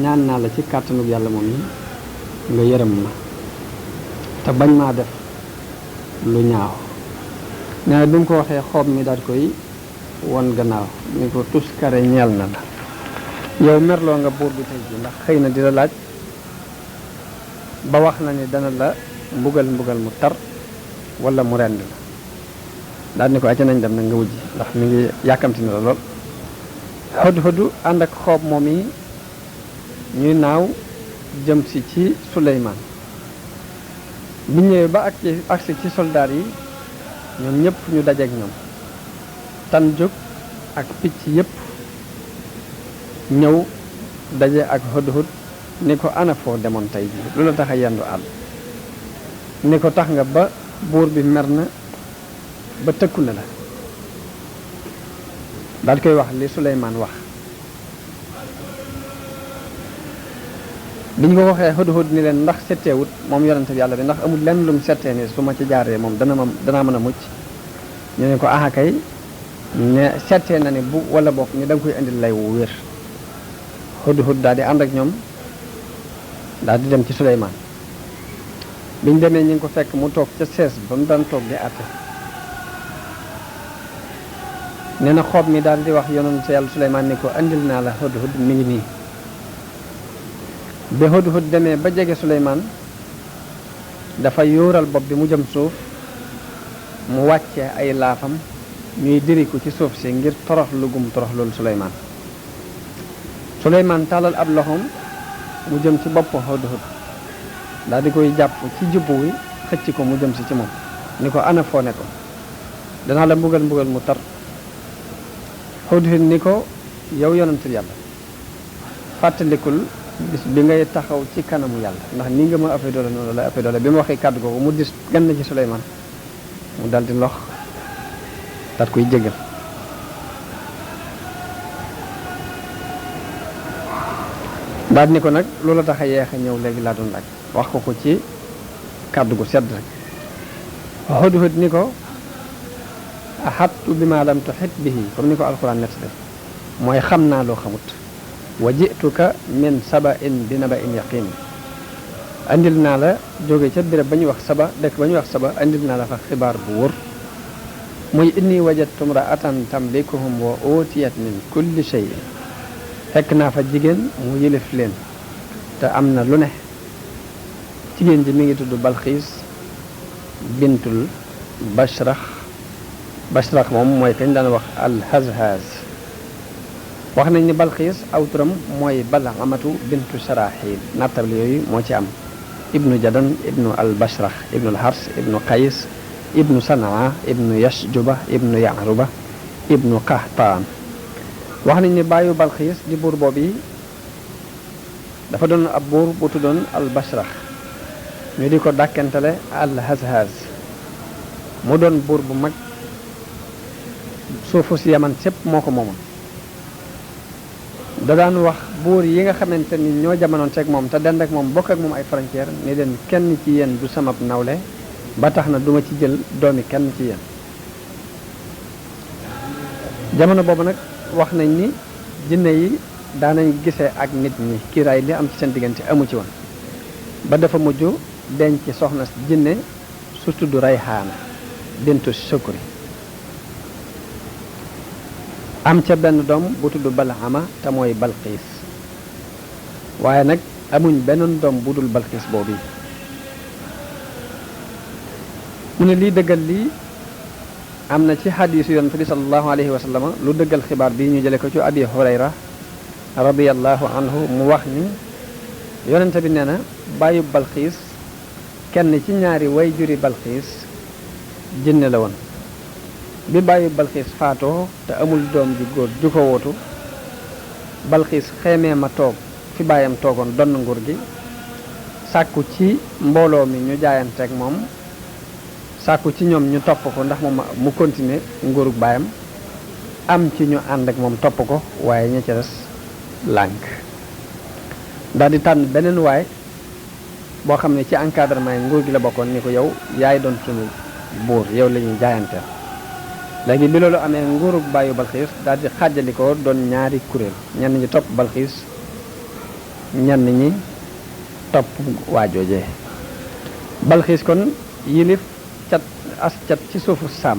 ñaan naa la ci kàttanug yàlla moom yi nga yërëm ma te bañ maa def lu ñaaw nee na bi mu ko waxee xoob mi daal koy won gannaaw ni ko tuskare ñeel na la yow merloo nga buur bi tey ji ndax xëy na di la laaj ba wax na ni dana la mbugal mu tar wala mu rend la daal ni ko acca nañ dem nag nga wujji ndax mi ngi yàkkamti na la lool Hudhud ànd ak xoob moom yi ñuy naaw jëm si ci Suleymaan bi ñëwee ba agsi ci soldaar yi ñoom ñëpp ñu dajeek ñoom tan jóg ak picc yëpp ñëw daje ak Hudhud ni ko ana foo demoon tey ji lu la tax a yendu àll ni ko tax nga ba buur bi mer na ba tëkku na la daal koy wax li Suleymaan wax bi ñu ko waxee Hudhud ni leen ndax setteewut moom yonente bi yàlla bi ndax amul lenn lu mu settee ni su ma ci jaaree moom danaa mën a mucc ñu ne ko aha kay ne settee na ni bu wala bokk ni da nga koy indil lay wu wér Hudhud daal di ànd ak ñoom daal di dem ci Suleymaan biñ demee ñu ngi ko fekk mu toog ca sees ba mu daan toog di àtte nee na xoob mi daal di wax yonente yàlla Suleymaan ni ko andil naa la Hudhud mi ngi nii bi Hudhud demee ba jege Suleymaan dafa yóoral bopp bi mu jëm suuf mu wàccee ay laafam ñuy diriku ci suuf si ngir torox lugum torox loolu Suleymaan tàllal ab loxoom mu jëm ci bopp Hudhud daal di koy jàpp ci jubbu wi xëcc ko mu jëm si ci moom ni ko ana foo ne ko danaa la mbugal mu tar Hudhud ni ko yow yonentu yàlla fàttalikul bis bi ngay taxaw ci kanamu yàlla ndax ni nga ma ëppee doole noonu la ëppee doole bi ma waxee kàddu googu mu dis gann ci Suleymaan mu dal di lox daat koy jégal daal ni ko nag loola tax a yeex a ñëw léegi laa doon laaj wax ko ci kàddu gu sedd rek Hudhud ni ko ahattu bi ma lam tuhit bihi comme ni ko alquran nett def mooy xam naa loo xamut wa jituka min saba'in bi naba'in yaqin andil naa la jóge ca béréb ba ñuy wax saba dëkk ba ñuy wax saba andil naa la fa xibaar bu wóor muy inni wajadtu imra'atan tamlikuhum wa utiyat min kulli shay'in fekk naa fa jigéen mu yëlif leen te am na lu ne jigéen ji mi ngi tudd Balxiis bintul Bashrax moom mooy kañ daan wax al-Hazhaz wax nañ ni Balxiis aw turam mooy Balamatu bintu Sharaxil nattable yooyu moo ci am ibnu Jadan ibnu al-Bashrax ibnu al-Hars ibnu Qays ibnu Sanaa ibnu Yashjuba ibnu Ya'ruba ibnu Qahtaan wax nañ ni bàyyu Balxiis di buur boobu dafa doon ab buur bu tuddoon al Bashrax ñu di ko dàkkentale al Hazhaz mu doon buur bu mag suufu si Yaman sépp moo ko moomoon da daan wax buur yi nga xamante ni ñoo jamonoon teeg moom te dend ak moom bokk ak moom ay frontière ni leen kenn ci yéen du samab nawle ba tax na duma ci jël doomi kenn ci yéen jamono boobu nag wax nañ ni jinne yi daanañ gisee ak nit ñi kiiraay li am ci seen diggante amu ci woon ba dafa mujj denc soxna jinne su tudd Rayhaana bintu Sukri am ca benn doom bu tudd Balhama te mooy Balqiis waaye nag amuñ beneen doom bu dul Balqiis boobu mu ne lii dëggal lii am na ci xadiisu yonent bi sallallahu alayhi wa sallam lu dëggal xibaar bi ñu jële ko ci Abi Hurayra radiyallahu anhu mu wax ni yonent bi nee na bàyyu Balqiis kenn ci ñaari way juri Balqiis jinne la woon bi bàyyi Balqiis faatoo te amul doom ju góor ju ko wootu Balqiis xeemee ma toog fi bàyyam toogoon donn nguur gi sàkku ci mbooloo mi ñu jaayanteeg moom sàkku ci ñoom ñu topp ko ndax moom mu continuer nguurug baayam am ci ñu ànd ak moom topp ko waaye ña ca des lànk daal di tànn beneen waay boo xam ne ci encadrement yi nguur gi la bokkoon ni ko yow yaay doon sunu buur yow la ñuy jaayanteel léegi bi loolu amee nguurug bàyyu Balqiis daal di xàjjalikoo doon ñaari kuréel ñenn ñi topp Balqiis ñenn ñi topp waajoojee Balqiis kon yilif cat as cat ci suufu saam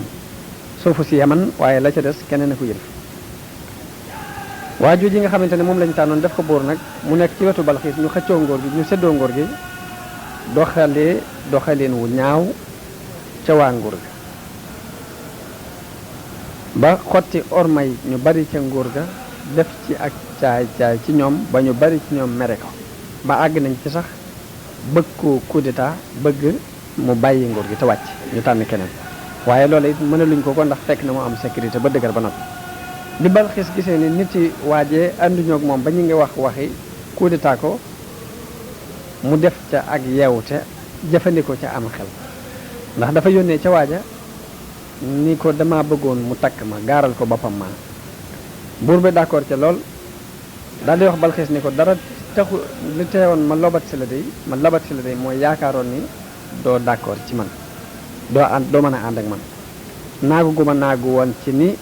suufu si Yaman waaye la ca des keneen a ko yilif waajoo ji nga xamante ne moom lañ tànnoon def ko buur nag mu nekk ci wetu Balqiis ñu xëccoo ngóor gi ñu séddoo ngóor gi doxaleen wu ñaaw ca waa nguur ga ba xotti ormay ñu bari ca nguur ga def ci ak caay ci ñoom ba ñu bari ci ñoom mere ko ba àgg nañ ci sax bëgg ko coup d'état bëgg mu bàyyi nguur gi te wàcc ñu tànn keneen waaye loolu it mënaluñ ko ndax fekk na mu am sécurité ba dëgër ba noppi bi Balqiis gisee ni nit yi waajee ànduñoo ak moom ba ñu ngi waxi coup d'état ko mu def ca ak yeewute jëfandikoo ca am xel ndax dafa yónnee ca waaja ni ko dama bëggoon mu takk ma gaaral ko boppam ma buur bi d'accord ca lool daal di wax Balqiis ni ko dara taxu li teewoon ma labat si la day mooy yaakaaroon ni doo d'accord ci man doo mën a ànd ak man naagu gu ma naagu woon ci ni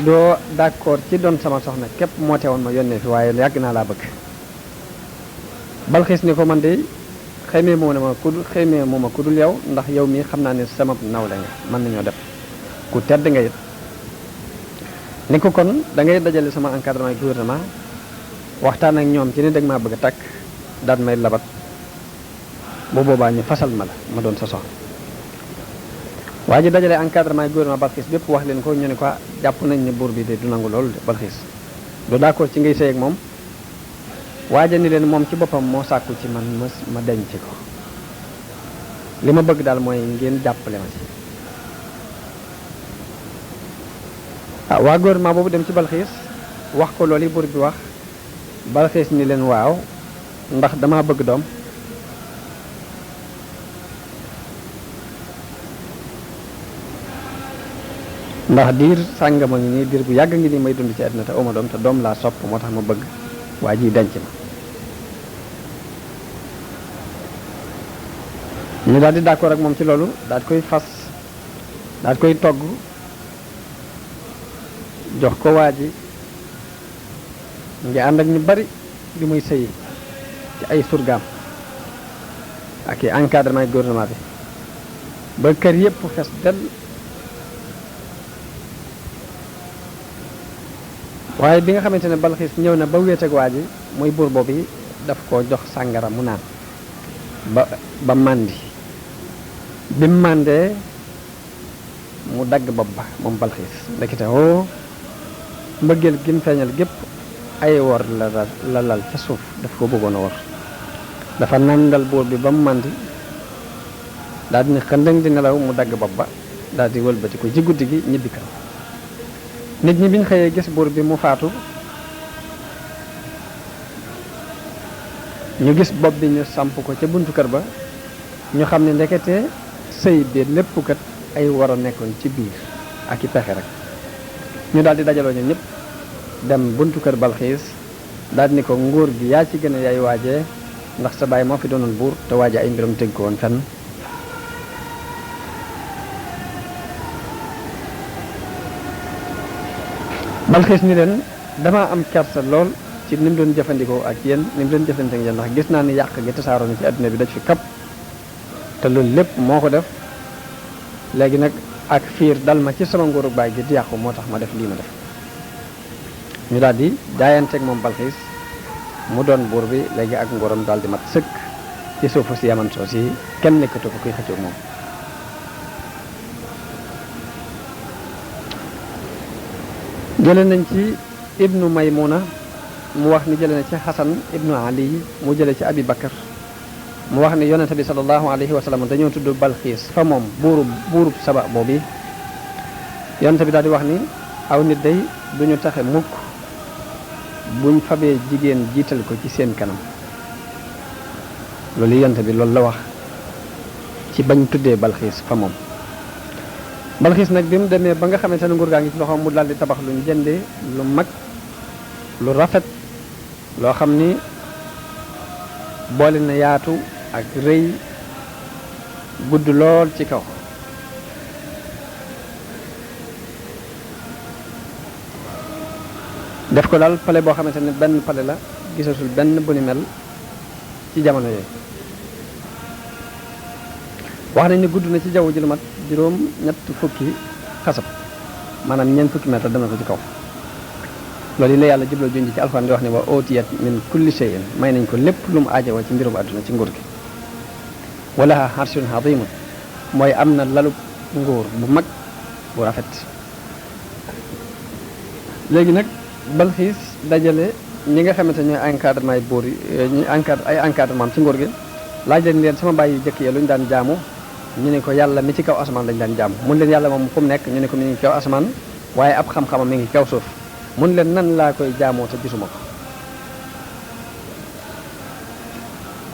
doo d'accord ci doon sama soxna képp moo teewoon ma yónnee fi waaye yàgg naa laa bëgg Balqiis ni ko man de xëymee moo ma ku dul yow ndax yow mii xam naa ne sama nawle nga mën nañoo def ku tedd nga it ni ko kon da ngay dajale sama encadrement gouvernement waxtaan ak ñoom ci ni dag maa bëgg a takk daan may labat bu boobaa ñu fasal ma doon sa soxna waa ji dajale encadrement gouvernement Balqiis bépp wax leen ko ñu ne ko jàpp nañ ne buur bi de du nangu loolu de Balqiis du d'accord ci ngay sëy ak moom waaja ni leen moom ci boppam moo sàkku ci man ma denc ko li ma bëgg daal mooy ngeen jàppale ma ci waa gouvernement boobu dem ci Balqiis wax ko loolu yi buur bi wax Balqiis ni leen waaw ndax dama bëgg doom ndax diir sàngama ngi nii diir bu yàgg ngi nii may dund ci àddina te oma doom te doom laa sopp moo tax ma bëgg waa ji denc ma ñu daal di d'accord ak moom ci loolu daal di koy fas daal di koy togg jox ko waa ji ngi ànd ak ñu bari bi muy sëyi ci ay surgaam ak i encadrement gouvernement bi ba kër yépp fes del waaye bi nga xamante ne Balqiis ñëw na ba wéet ak waa ji muy buur boobu daf ko jox sàngara mu naan ba màndi bi mu màndee mu dagg bopp ba moom Balqiis ndekete mbëggeel gi mu feeñal gépp ay wor la lal ca suuf daf ko bëggoon a wor dafa nàndal buur bi ba mu màndi daal di ne xëndëng di nelaw mu dagg bopp ba daal di wëlbati ko ci guddi gi ñibbi kan nit ñi biñ xëyee gis buur bi mu faatu ñu gis bopp bi ñu samp ko ca buntu kër ba ñu xam ne ndekete sëy bi lépp kat ay war a nekkoon ci biir ak i pexe rek ñu daal di dajaloo ñoom ñëpp dem buntu kër Balxiis daal di ni ko nguur gi yaa ci gën a yaay waajee ndax sa baay moo fi doonoon buur te waaje ay mbiram tëgg ko woon fenn Balxiis ni leen dama am kersa lool ci ni mu doon jëfandikoo ak yéen ni mu doon jëfandikoo ak yéen ndax gis naa ni yàq gi tasaaroo na ci àdduna bi daj fi kap te loolu lépp moo ko def léegi nag ak fiir dal ma ci sama nguuru baay gi di yàqu moo tax ma def lii ma def ñu daal di jaayanteeg moom Balxiis mu doon buur bi léegi ak nguuram daal di mat sëkk ci suufu si Yaman soo si kenn nekkatu ko kuy xëccoog moom jële nañ ci ibnu Maymuna mu wax ni jële na ci Xasan ibnu Ali mu jële ci Abi Bakar mu wax ni yonente bi sallallahu alayhi wa sallam dañoo tudd Balxiis fa moom buurub Saba boobu yonente bi daal di wax ni aw nit day duñu taxe mukk buñ fabee jigéen jiital ko ci seen kanam loolu yonente bi loolu la wax ci bañ tuddee Balxiis fa moom Balxiis nag bi mu demee ba nga xamante ne nguur gaa ngi ci loxoom mu daal di tabax luñ jëndee lu mag lu rafet loo xam ni boole na yaatu ak rëy gudd lool ci kaw def ko daal palais boo xamante ne benn palais la gisatul benn bu ni mel ci jamono yooyu wax nañ ni gudd na ci jaww ji lu mat juróom ñett fukki xasab maanaam ñeent fukki mètre dem na ko ci kaw loolu yi la yàlla jubloo junj ci alxuraan di wax ne wa ootiyat min kulli shay'in may nañ ko lépp lu mu aajowoo ci mbirum àdduna ci nguur gi wala arshun azimun mooy am na lalub nguur bu mag bu rafet léegi nag Balxiis dajale ñi nga xamante ñooy encadrement yi buur yi ñu ay encadrement ci nguur gi laaj leen sama bàyyi jëkk ya lu ñu daan jaamu ñu ne ko yàlla mi ci kaw asamaan lañu daan jaamu mun leen yàlla moom fu mu nekk ñu ne ko mi ngi kaw asamaan waaye ab xam-xamam mi ngi kaw suuf mun leen nan laa koy jaamoo te gisuma ko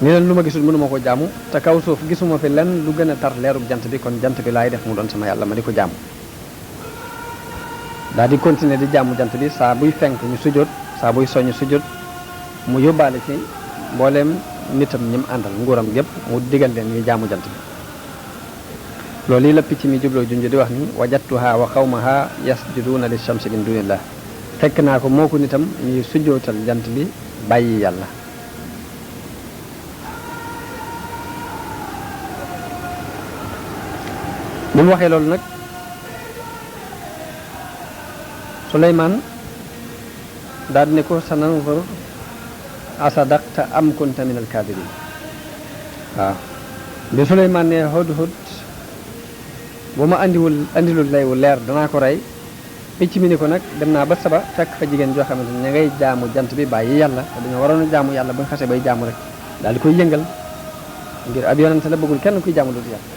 ni leen lu ma gisul mënuma ko jaamu te kaw suuf gisuma fi lenn lu gën a tar leerub jant bi kon jant bi laay def mu doon sama yàlla ma di ko jaamu daal di continuer di jaamu jant bi saa buy fenk ñu sujjóot saa buy soññ sujjóot mu yóbbaale ci mbooleem nitam ñi mu àndal nguuram yépp mu digal leen ñuy jaamu jant bi loolu yi la picc mi jubloo junj di wax ni wajadtuha wa qawmaha yasjuduuna li shamsi min dunillah fekk naa ko moo ko nitam ñuy sujjootal jant bi bàyyi yàlla bi mu waxee loolu nag Suleymaan daal di ne ko sananzur asadaqta am kunta min alkaadibiin waaw bi Suleymaan ne hudhud bu ma andilul lay wu leer danaa ko rey picc mi ni ko nag dem naa ba Saba fekk fa jigéen joo xamante ne ña ngay jaamu jant bi bàyyi yàlla te dañoo waroon a jaamu yàlla ba nga xasee bay jaamu rek daal di koy yëngal ngir ab yonente la bëggul kenn kuy jaamu lu yàlla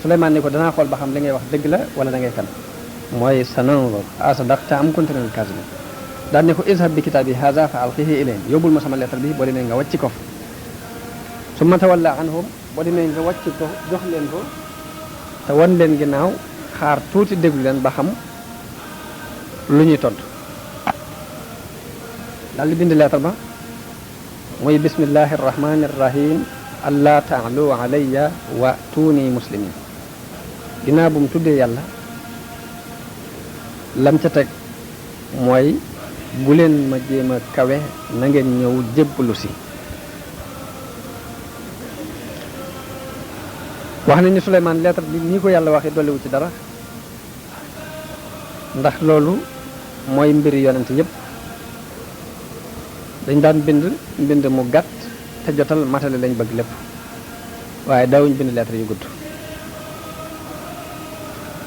Suleymaan ni ko danaa xool ba xam li ngay wax dëgg la wala da ngay fen mooy sananzur asadaqta am kunta minal kaazibin daal ne ko izhab bi kitaabi haza fa alqihi ilayhim yóbbul ma sama lettre bi boo demee nga wàcc ko summa tawalla anhum boo demee nga wàcc ko jox leen ko te wan leen ginnaaw xaar tuuti déglu leen ba xam lu ñuy tontu daal di bind lettre ba muy bismillahi arrahmani arrahim allah taalu alayya wa tuuni muslimin ginnaaw bu mu tuddee yàlla lam ca teg mooy bu leen ma jéem a kawe na ngeen ñëw jébbalu si wax nañ ni Suleymaan lettre bi nii ko yàlla waxee dolliwu ci dara ndax loolu mooy mbiri yonent yépp dañ daan bind mu gàtt te jotal matale lañ bëgg lépp waaye daawuñ bind lettre yu gudd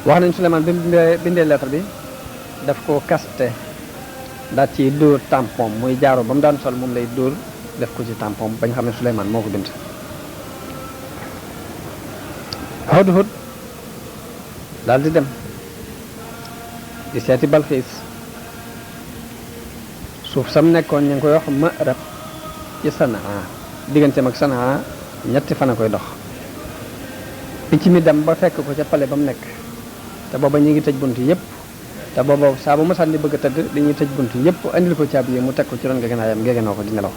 wax nañ Suleymaan bi mu bindee lettre bi daf ko kaste daal ci dóor tampon muy jaaro ba mu daan sol moom lay dóor def ko ci tampon bañ xam ne Suleymaan moo ko bind Hudhud daal di dem di seeti Balxiis suuf sam nekkoon ñu ngi koy wax Ma'rab ci Sanaa digganteem ak Sanaa ñetti fan a koy dox picc mi dem ba fekk ko ca pale ba mu nekk te booba ñu ngi tëj bunt yépp te booba saa bu ma sànni bëgg a tëdd dañuy tëj bunt yépp andil ko caabi yi mu teg ko ci ron gegenaayam gegenoo ko di nelaw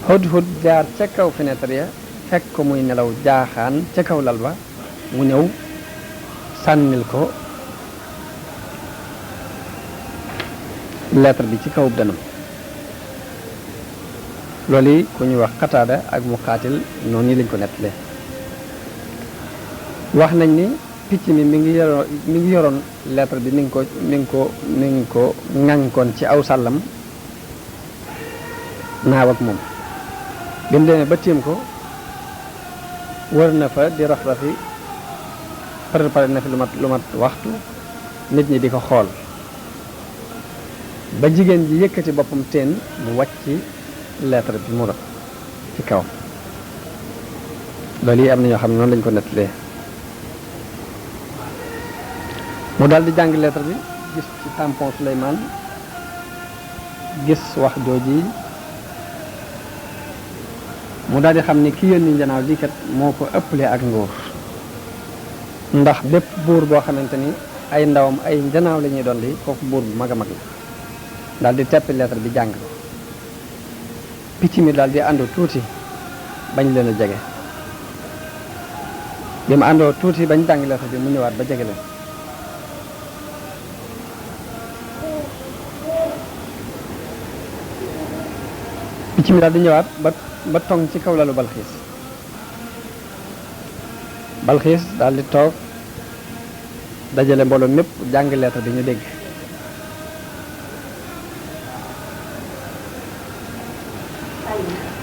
Hudhud jaar ca kaw fenêtre ya fekk ko muy nelaw jaaxaan ca kaw lal ba mu ñëw sànnil ko lettre bi ci kaw danam loolu yi ku ñuy wax Qataada ak Muqaatil noonu yi lañ ko nettalee wax nañ ni picc mi mi ngi yoroon lettre bi mi ngi ko ŋànkoon ci aw sàllam naaw ak moom bi mu demee ba tiim ko wër na fa di raf-rafi pare na fi lu mat waxtu nit ñi di ko xool ba jigéen ji yëkkati boppam teen mu wàcc lettre bi mu rot ci kawam loolu yi am na ñoo xam ne noonu lañ ko nettalee mu daal di jàng lettre bi gis ci tampon Souleymane gis wax jooji mu daal di xam ni ki yónni njanaaw ji kat moo ko ëppalee ak nguur ndax bépp buur boo xamante ni ay ndawam ay njanaaw la ñuy doon di kooku buur bu mag a mag la daal di teppi lettre bi jàng picc mi daal di àndoo tuuti bañ leen a jege bi mu àndoo tuuti bañ jàng lettre bi mu ñëwaat ba jege leen picc mi daal di ñëwaat ba tong ci kaw lalu Balxiis daal di toog dajale mbooloo mépp jàng lettre bi ñu dégg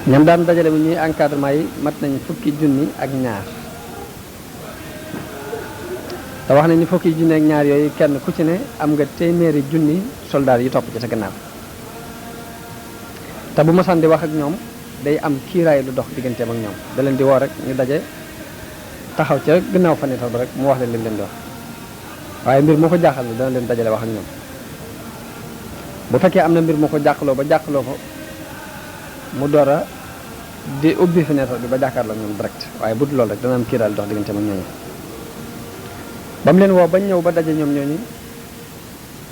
ñam daan dajale bu ñuy encadrement yi mat nañ fukki junni ak ñaar te wax nañ ni fukki junni ak ñaar yooyu kenn ku ci ne am nga téeméeri junni soldaar yi topp ci sa gannaaw te bu ma sànni wax ak ñoom day am kiiraay lu dox digganteem ak ñoom da leen di woo rek ñu daje taxaw ca gannaaw fanital ba rek mu wax leen leen di wax waaye mbir moo ko jaaxal dana leen dajale wax ak ñoom bu fekkee am na mbir moo ko jàqaloo ba jàqaloo ko mu door a di ubbi fenêtre bi ba jàkkaarloo ak ñoom direct waaye bu dul loolu rek dana am kiiraay lu dox digganteem ak ñooñu ba mu leen woo bañ ñëw ba daje ñoom ñooñu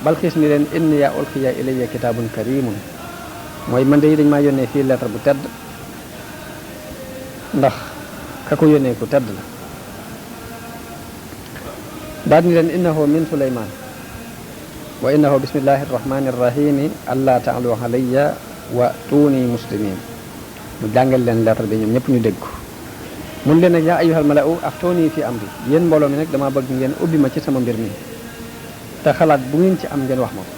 Balxiis ni leen inni yaa ulqiya ilayya kitaabun karimun mooy man de dañ maa yónnee fii lettre bu tedd ndax ka ko yónnee ku tedd la daal ni leen innahu min Suleymaan wa innahu bismillahi arrahmani arrahimi alla ta'alu alayya wa tuuni muslimin mu jàngal leen lettre bi ñoom ñëpp ñu dégg ko mun leen nag yaa ayyuhal mala'u aftuuni fi amri yéen mbooloo mi nag dama bëgg ngeen ubbi ma ci sama mbir mi te xalaat bu ngeen ci am ngeen wax ma ko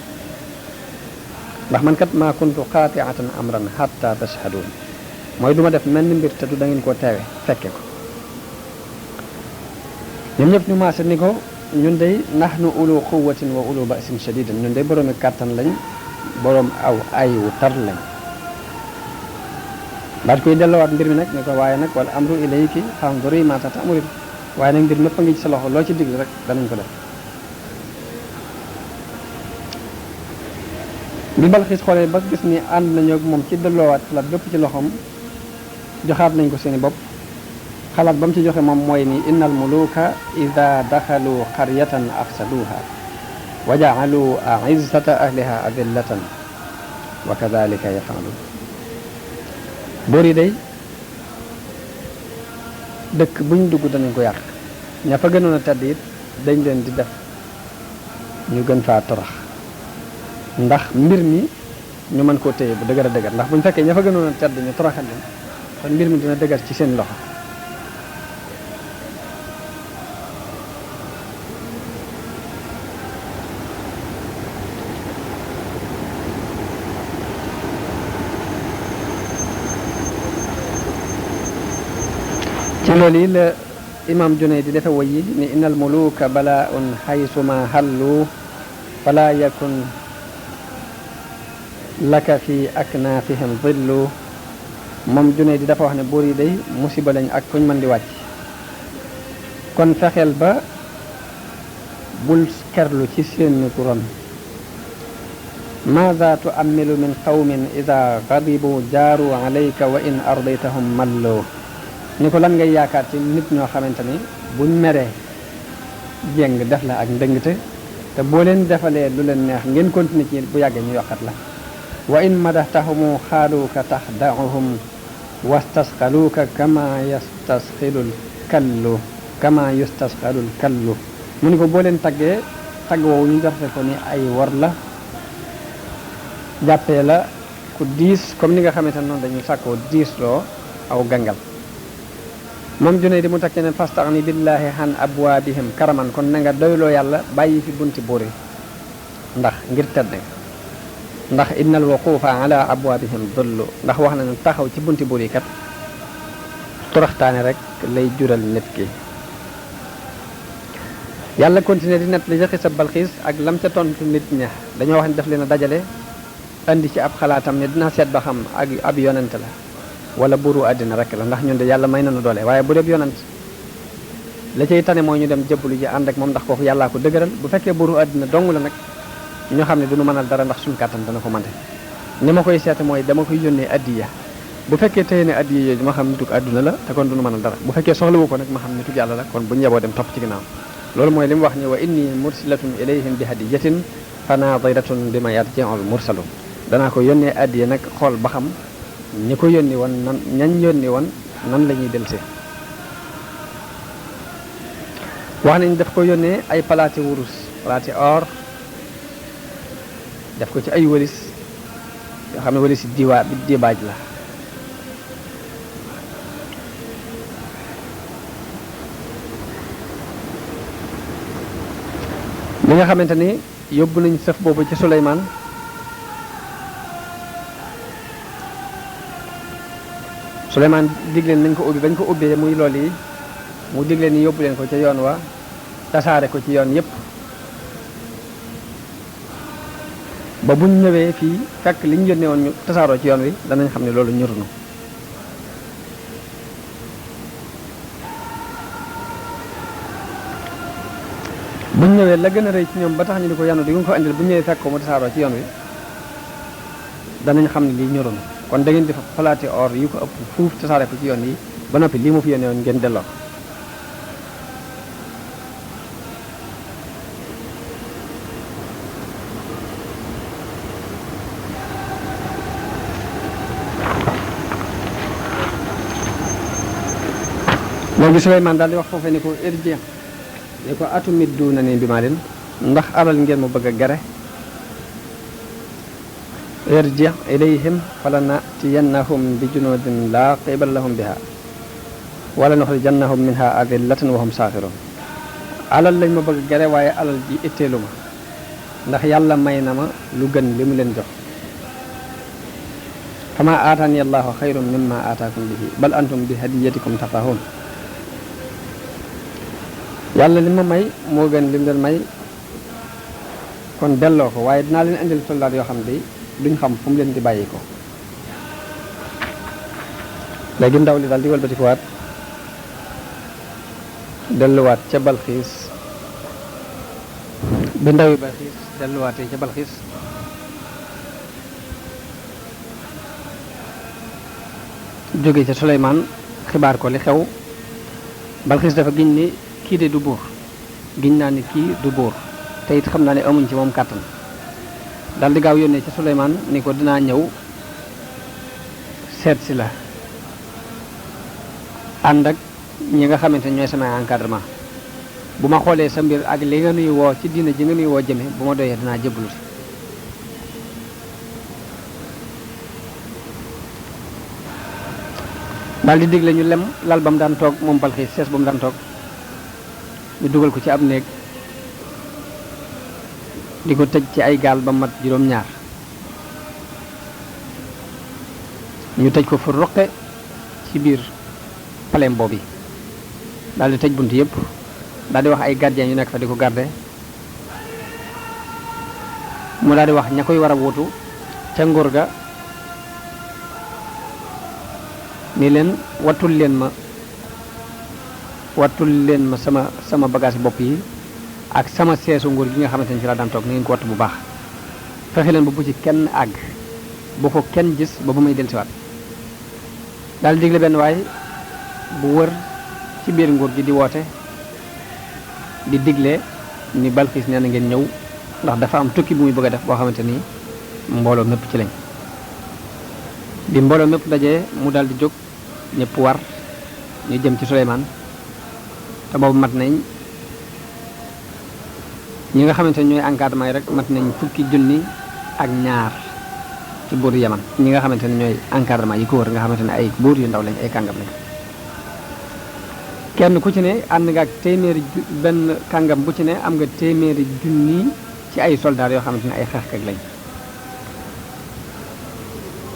ndax man kat maa kuntu qaati'atan amran hatta tashhadun mooy du ma def mel ni mbir te du da ngeen koo teewe fekke ko ñoom ñëpp ñu maase ni ko ñun day nahnu ulu quwwatin wa ulu ba'sin shadidin ñun day boroomi kàttan lañ boroom aw ay wu tar lañ daal koy delloowaat mbir mi nag ne ko waaye nag wal amru ilayki fanzuri ma ta'murin waaye nag mbir mépp a ngi ci sa loxo loo ci digg rek danañ ko def bi Balxiis xoolee ba gis ni ànd nañu ak moom ci delloowaat xalaat bépp ci loxoom joxaat nañ ko seeni bopp xalaat ba mu ci joxe moom mooy ni innal muluka ida daxalu qaryatan afsaduha wa ja'alu a'izzata ahliha adillatan wa kadhalika yaf'alun boor yi day dëkk buñ dugg danañ ko yàq ña fa gënoon a tedd it dañ leen di def ñu gën faa torox ndax mbir mi ñu mën koo téye bu dëgër a dëgër ndax buñ fekkee ña fa gënoon a tedd ñu toroxal leen kon mbir mi dina dëgër ci seen loxo ci loolu yi la imam Junayd di defe woy yi ni innal muluka bala'un haysuma hallu fala yakun laka fi aknaafihim dhillu moom Junayd di dafa wax ne buur yi day musiba lañ ak fuñ mën di wàcc kon fexeel ba bul kerlu ci seen ron maada tuamilu min qawmin ida gadibu jaaru alayka wa in ardaytahum malloo ni ko lan ngay yaakaar ci nit ñoo xamante ni buñ meree jéng def la ak ndëngte te boo leen defalee lu leen neex ngeen continuer ci bu yàggee ñu yokkat la wa in madaxtahumu xaaluuka taxdauhum wastasxaluuka kama yustasxalul kallu mu ni ko boo leen taggee tagg woowu ñu joxe ko ni ay war la jàppee la ku diis comme ni nga xamante ne noonu dañu sàkkoo diis loo aw gangal moom junay di mu takkee ne fastaxni billahi han abwaabihim karaman kon na nga doyloo yàlla bàyyi fi bunti buur yi ndax ngir tedd ndax innal waquufa ala abwaabihim dullu ndax wax na ne taxaw ci bunti buur yi kat toroxtaane rek lay jural nit ki yàlla continué di nett li ca xisa Balxiis ak lam ca tontu nit ña dañoo wax ne daf leen a dajale andi ci ab xalaatam ne dina seet ba xam ak ab yonent la wala buuru àddina rek la ndax ñun de yàlla may nañu doole waaye bu dee yonent la cay tane mooy ñu dem jëbbalu ji ànd ak moom ndax kooku yàllaa ko dëgëral bu fekkee buuru àddina dong la nag ñu xam ne duñu mënal dara ndax suñu kàttan dana ko mante ni ma koy seete mooy dama koy yónnee addiya bu fekkee tey ne addiya yooyu ma xam nitug àdduna la te kon duñu mënal dara bu fekkee soxlawu ko nag ma xam nitug yàlla la kon bu ñu yeboo dem topp ci ginnaaw loolu mooy li mu wax ni wa inni mursilatun ilayhim bi hadiyatin fa naadiratun bima yarji'ul mursalun danaa ko yónnee addiya nag xool ba xam ñi ko yónni woon nan ñañ yónni woon nan la ñuy delsee wax nañ daf ko yónnee ay palaati wurus palaati or def ko ci ay wëlis yoo xam ne wëlis dibaaj la li nga xamante ni yóbbu nañ sëf boobu ci Suleymaan Suleymaan digleen nañ ko ubbi bañ ko ubbee muy lool yi mu digleen ni yóbbu leen ko ca yoon wa tasaare ko ci yoon yépp ba buñ ñëwee fii fekk liñ yónnee woon ñu tasaaroo ci yoon wi danañ xam ne loolu ñorunu buñ ñëwee la gën a rëy ci ñoom ba tax ñu di ko yanu di nga ko andil bu ñëwee fekk ko mu tasaaroo ci yoon wi danañ xam ne lii ñorunu kon da ngeen di fa palaati or yu ko ëpp fuuf tasaare ko ci yoon yi ba noppi lii mu fi yónnee woon ngeen delloo léegi Suleymaan daal di wax foofee ni ko irji ni ko atumidduuna ni bi maa leen ndax alal ngeen mu bëgg a gare irji ilayhim falanatiyannahum bi junudin laa qibala lahum biha wala nuxrijannahum minha adillatan wa hum saaxiroon alal lañ ma bëgg a gare waaye alal ji itteelu ma ndax yàlla may na ma lu gën li mu leen jox fama aataani allahu xayrun mimma aataakum bihi bal antum bi hadiyatikum tafrahun yàlla li ma may moo gën li mu leen may kon delloo ko waaye dinaa leen indil soldaat yoo xam ne duñ xam fu mu leen di bàyyi ko léegi ndaw li daal di walbatikuwaat delluwaat ca Balxiis bi ndawi Balxiis delluwaatee ca Balxiis jóge ca Suleymaan xibaar ko li xew Balxiis dafa giñ ni kii de du buur giñ naa ni kii du buur te it xam naa ne amuñ ci moom kàttan daal di gaaw yónnee ca Suleymaan ni ko dinaa ñëw seet si la ànd ak ñi nga xamante ñooy samay encadrement bu ma xoolee sa mbir ak li nga nuy woo ci diina ji nga nuy woo jëme bu ma doyee dinaa jébbalu si daal di digle ñu lem lal ba mu daan toog moom Balxiis sees ba mu daan toog ñu dugal ko ci ab néeg di ko tëj ci ay gaal ba mat juróom-ñaar ñu tëj ko fu roqe ci biir palem boobu daal di tëj bunt yëpp daal di wax ay gardien yu nekk fa di ko garde mu daal di wax ña koy war a wutu ca nguur ga ni leen wattul leen ma sama bagage bopp yi ak sama seesu nguur gi nga xamante ni ci laa daan toog na ngeen ko wattu bu baax fexe leen ba bu ci kenn àgg bu ko kenn gis ba bu may dellusiwaat daal digle benn waay bu wër ci biir nguur gi di woote di digle ni Balxiis nee na ngeen ñëw ndax dafa am tukki bu muy bëgg a def boo xamante ni mbooloo mépp ci lañ bi mbooloo mépp dajee mu daal di jóg ñëpp war ñu jëm ci Suleymaan te boobu mat nañ ñi nga xamante ni ñooy encadrement yi rek mat nañ fukki junni ak ñaar ci buur Yaman ñi nga xamante ne ñooy encadrement yi ko wër nga xamante ne ay buur yu ndaw lañ ay kàngam lañ kenn ku ci ne ànd nga ak téeméeri benn kàngam bu ci ne am nga téeméeri junni ci ay soldats yoo xamante ne ay xeexkat lañ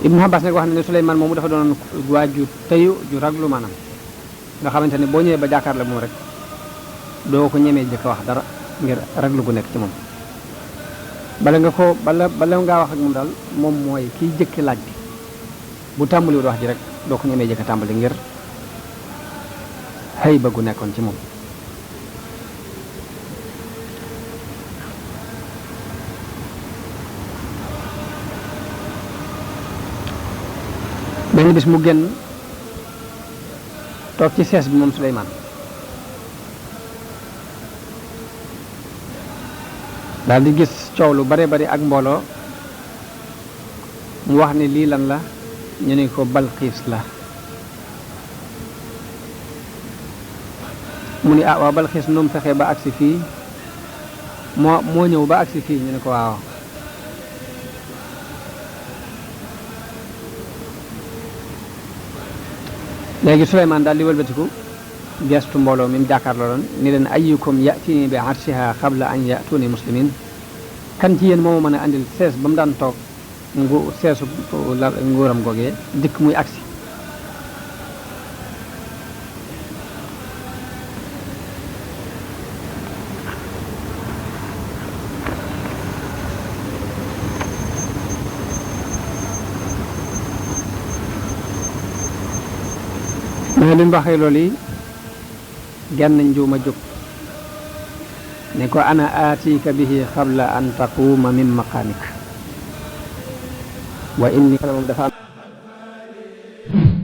Ibnu Abbas nag wax na ne Suleymaan moomu dafa doon waa ju teyu ju raglu maanaam nga xamante ne boo ñëwee ba jàkkaar la moom rek doo ko ñemee jëkk a wax dara ngir raglu gu nekk ci moom bala ngaa wax ak moom daal moom mooy kiy jëkki laaj bi bu tàmbaliwul wax ji rek doo ko ñemee jëkk a tàmbali ngir xëy ba gu nekkoon ci moom benn bis mu génn toog ci sees bi moom Suleymaan daal di gis coow lu bare bari ak mbooloo mu wax ne lii lan la ñu ne ko Balxiis la mu ni waaw Balxiis nu mu fexee ba agsi fii moo ñëw ba agsi fii ñu ne ko waaw léegi Suleymaan daal di wëlbatiku gestu mbooloo mi mu jàkkaarloo doon ni leen ayyukum yatini bi arshiha qabla an yatuni muslimin kan ci yéen moo ma mën a andil sees ba mu daan toog seesu nguuram googee dikk muy agsi mais li mu waxee loolu yi genn njuuma jóg ne ko ana aatika bihi qabla an taquuma min maqaamik wa inni moom dafa am